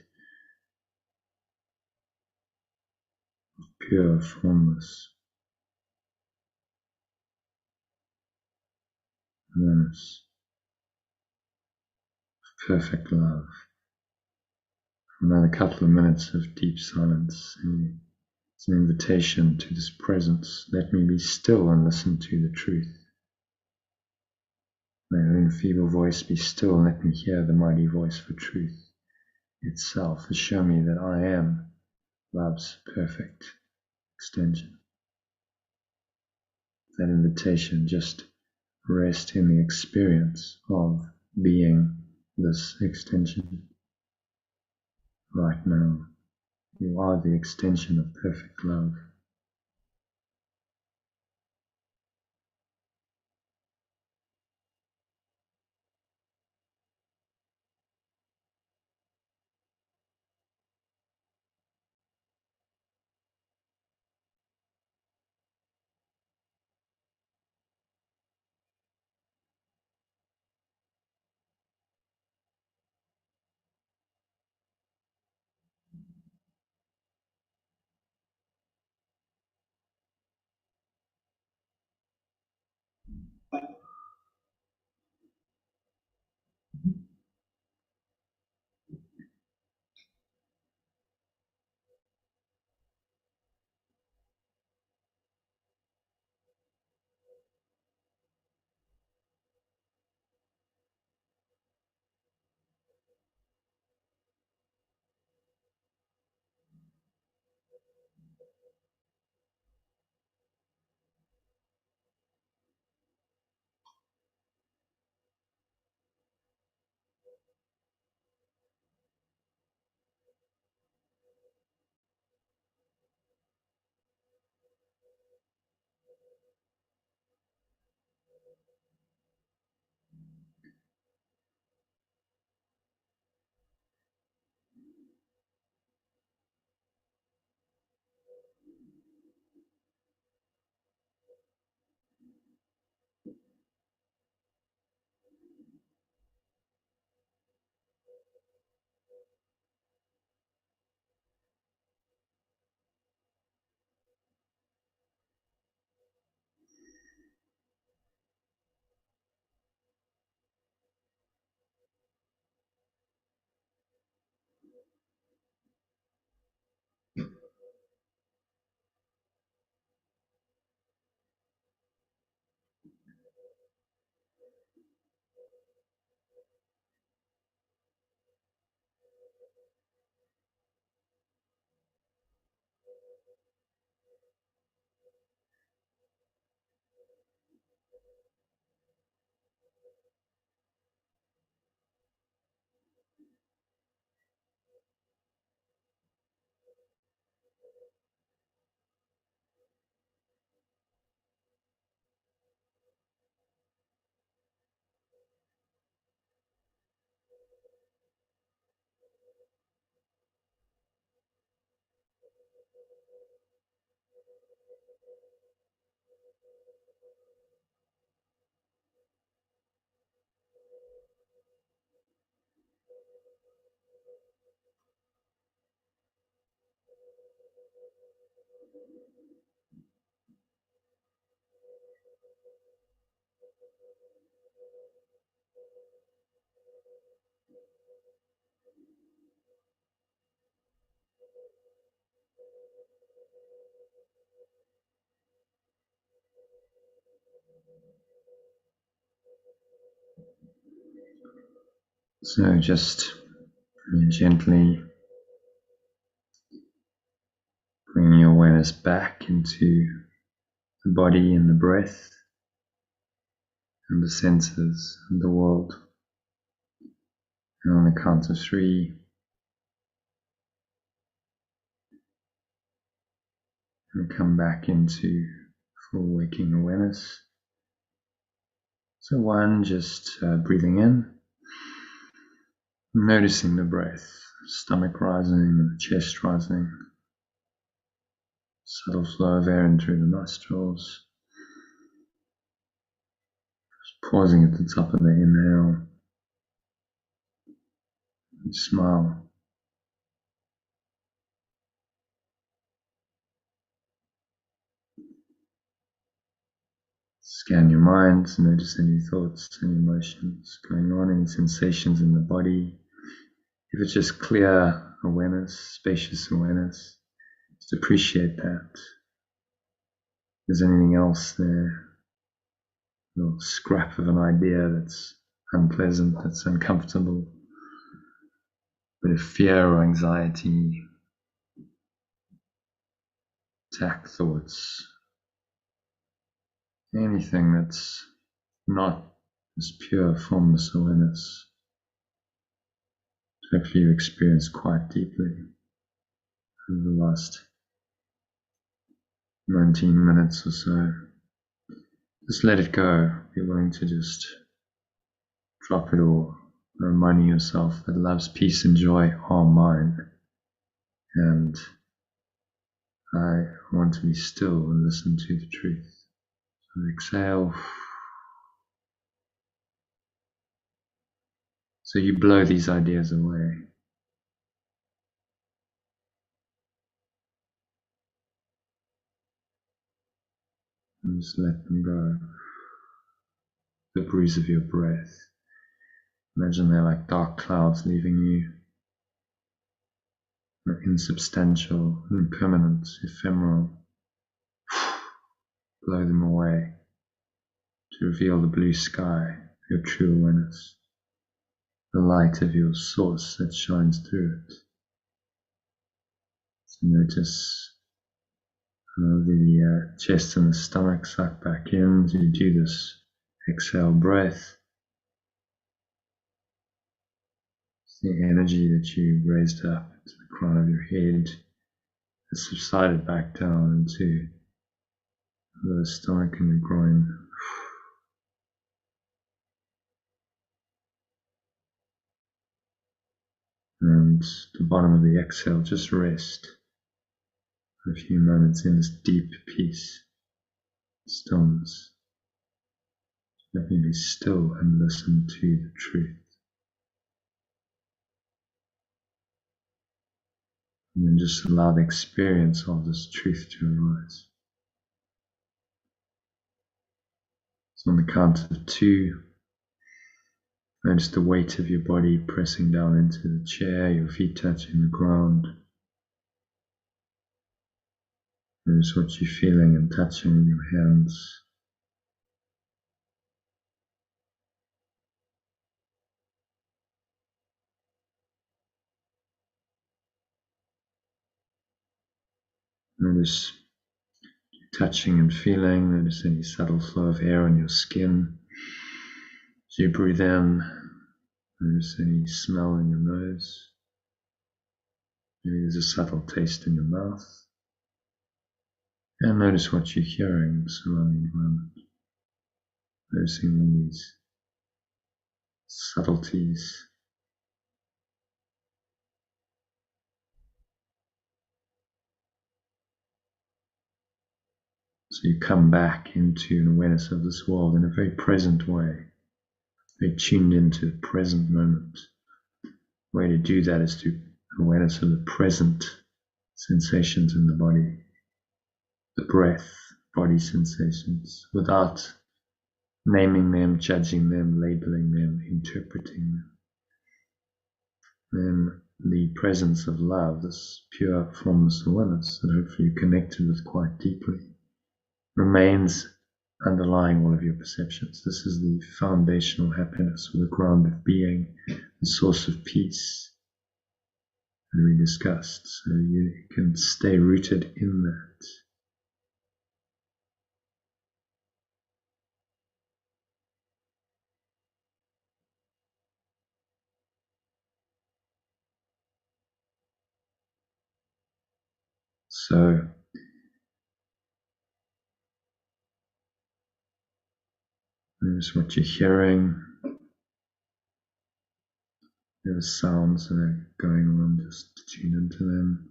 of pure formless awareness, perfect love. Another couple of minutes of deep silence. And it's an invitation to this presence. Let me be still and listen to the truth. My own feeble voice be still and let me hear the mighty voice for truth itself. Show me that I am love's perfect extension. That invitation, just rest in the experience of being this extension. Right now, you are the extension of perfect love. So just gently bring your awareness back into the body and the breath and the senses and the world. And on the count of 3, and come back into full waking awareness. So 1, just breathing in, noticing the breath, stomach rising, chest rising, subtle flow of air in through the nostrils. Just pausing at the top of the inhale, and smile. Scan your mind, notice any thoughts, any emotions going on, any sensations in the body. If it's just clear awareness, spacious awareness, just appreciate that. If there's anything else there, a little scrap of an idea that's unpleasant, that's uncomfortable, a bit of fear or anxiety, attack thoughts, anything that's not this pure formless awareness, hopefully you've experienced quite deeply over the last 19 minutes or so. Just let it go. Be willing to just drop it all, reminding yourself that love's peace and joy are mine. And I want to be still and listen to the truth. So exhale. So you blow these ideas away. And just let them go. The breeze of your breath. Imagine they're like dark clouds leaving you. They're insubstantial, impermanent, ephemeral. Blow them away to reveal the blue sky, your true awareness, the light of your source that shines through it. So notice The chest and the stomach suck back in. So you do this exhale breath. It's the energy that you raised up to the crown of your head has subsided back down into the stomach and the groin. And the bottom of the exhale, just rest for a few moments in this deep peace, stillness. Let me be still and listen to the truth. And then just allow the experience of this truth to arise. So on the count of 2, notice the weight of your body pressing down into the chair, your feet touching the ground. Notice what you're feeling and touching with your hands. Notice touching and feeling. Notice any subtle flow of air on your skin. As you breathe in, notice any smell in your nose. Maybe there's a subtle taste in your mouth. And notice what you're hearing in the surrounding environment. Noticing all these subtleties. So you come back into an awareness of this world in a very present way, very tuned into the present moment. The way to do that is to awareness of the present sensations in the body, the breath, body sensations, without naming them, judging them, labeling them, interpreting them. Then the presence of love, this pure formless awareness that hopefully you're connected with quite deeply, remains underlying all of your perceptions. This is the foundational happiness, or the ground of being, the source of peace that we discussed. So you can stay rooted in that. So notice what you're hearing. There are sounds that are going on, just tune into them.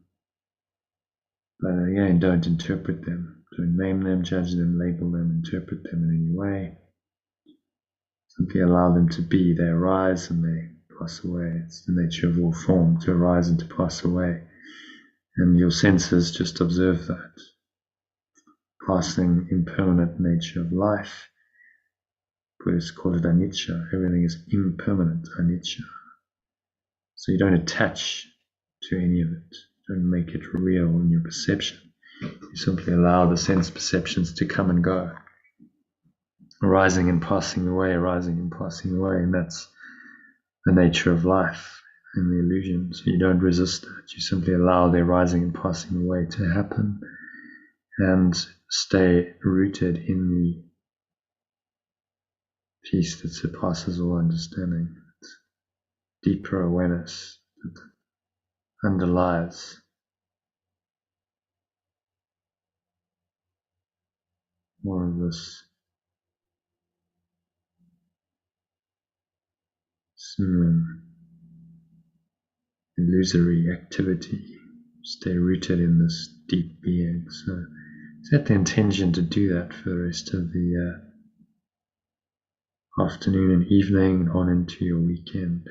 But again, don't interpret them. Don't name them, judge them, label them, interpret them in any way. Simply allow them to be. They arise and they pass away. It's the nature of all form, to arise and to pass away. And your senses just observe that. Passing, impermanent nature of life. Buddhists call it anicca. Everything is impermanent, anicca. So you don't attach to any of it. Don't make it real in your perception. You simply allow the sense perceptions to come and go. Arising and passing away, arising and passing away. And that's the nature of life and the illusion. So you don't resist that. You simply allow the arising and passing away to happen and stay rooted in the peace that surpasses all understanding. It's deeper awareness that underlies more of this seeming illusory activity. Stay rooted in this deep being. So set the intention to do that for the rest of the afternoon and evening and on into your weekend.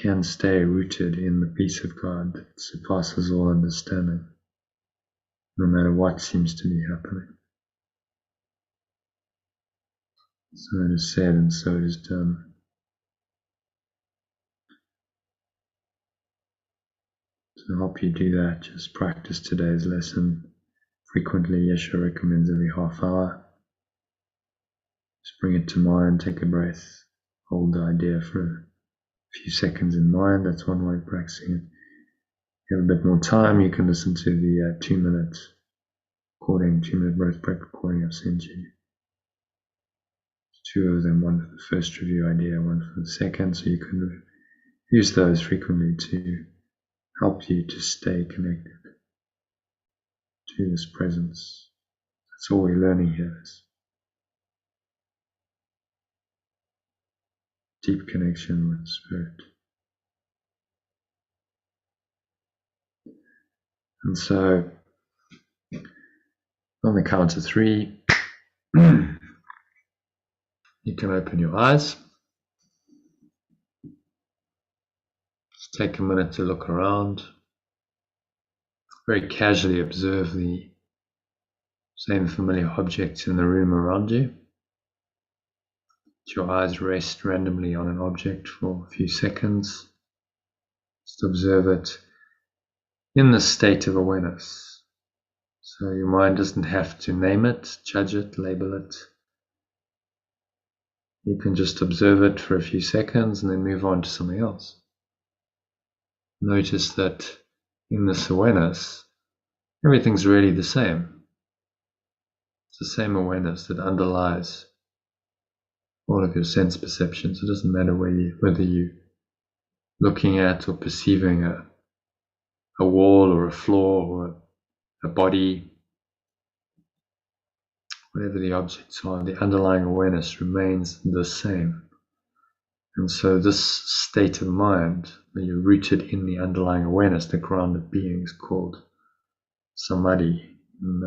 Can stay rooted in the peace of God that surpasses all understanding, no matter what seems to be happening. So it is said and so it is done. To help you do that, just practice today's lesson frequently. Yeshua recommends every half hour. Just bring it to mind, take a breath, hold the idea for a few seconds in mind. That's one way of practicing it. If you have a bit more time, you can listen to the 2-minute recording, 2-minute breath break recording I've sent you. 2 of them, one for the first review idea, one for the second, so you can use those frequently to help you to stay connected to this presence. That's all we're learning here, is deep connection with spirit. And so, on the count of 3, you can open your eyes. Just take a minute to look around. Very casually observe the same familiar objects in the room around you. Let your eyes rest randomly on an object for a few seconds. Just observe it in the state of awareness. So your mind doesn't have to name it, judge it, label it. You can just observe it for a few seconds and then move on to something else. Notice that in this awareness, everything's really the same. It's the same awareness that underlies all of your sense perceptions. It doesn't matter whether you're looking at or perceiving a wall or a floor or a body, whatever the objects are, the underlying awareness remains the same. And so this state of mind, where you're rooted in the underlying awareness, the grounded being, is called Samadhi. In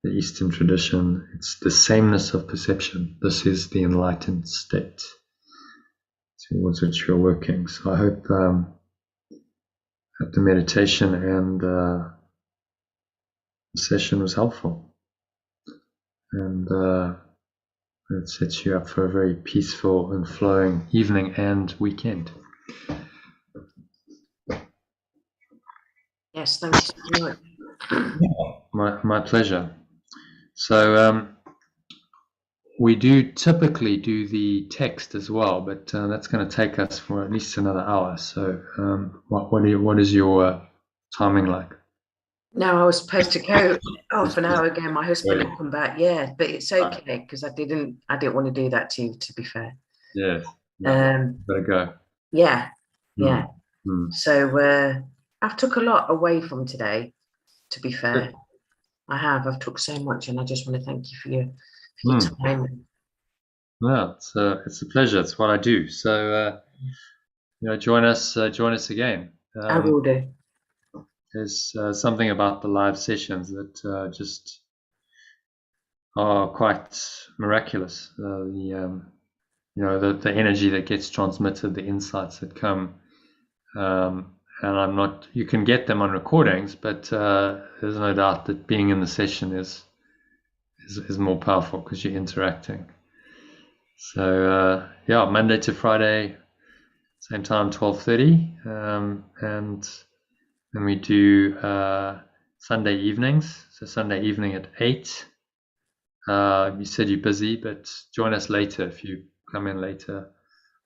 the Eastern tradition, it's the sameness of perception. This is the enlightened state towards which you're working. So I hope that the meditation and the session was helpful. And it sets you up for a very peaceful and flowing evening and weekend. Yes, thank you so much. My pleasure. So we do typically do the text as well, but that's going to take us for at least another hour. So what is your timing like? No, I was supposed to go half an hour ago. My husband will come back. Yeah, but it's okay because I didn't want to do that to you, to be fair. Yes. Better go. Yeah. Mm. So I've took a lot away from today, to be fair. I have. I've took so much, and I just want to thank you for your time. Well, it's a pleasure. It's what I do. So join us again. I will do. There's something about the live sessions that just are quite miraculous. The energy that gets transmitted, the insights that come, and you can get them on recordings, but there's no doubt that being in the session is more powerful because you're interacting. So Monday to Friday, same time, 12:30, and then we do Sunday evenings. So Sunday evening at 8. You said you're busy, but join us later. If you come in later,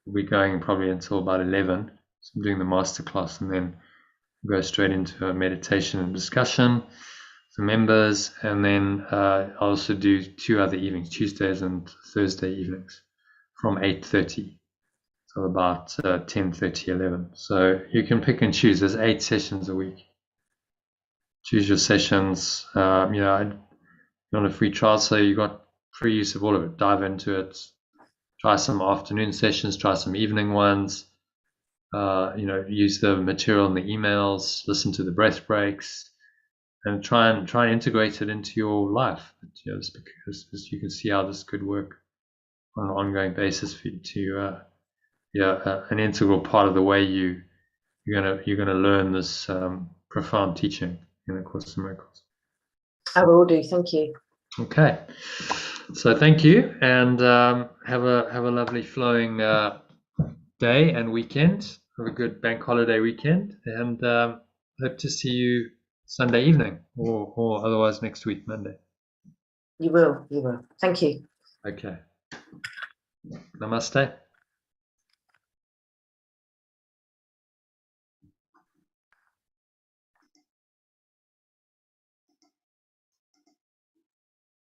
we'll be going probably until about 11. So I'm doing the masterclass, and then we'll go straight into a meditation and discussion for members. And then I also do 2 other evenings, Tuesdays and Thursday evenings, from 8:30 till about 10:30, 11. So you can pick and choose. There's 8 sessions a week. Choose your sessions. You're on a free trial, so you got free use of all of it. Dive into it. Try some afternoon sessions. Try some evening ones. Use the material in the emails. Listen to the breath breaks, and try and integrate it into your life. Because you can see how this could work on an ongoing basis for you to an integral part of the way you're gonna learn this profound teaching in the Course in Miracles. I will do. Thank you. Okay, so thank you, and have a lovely flowing day and weekend. Have a good bank holiday weekend, and hope to see you Sunday evening, or otherwise next week, Monday. You will. Thank you. Okay. Namaste.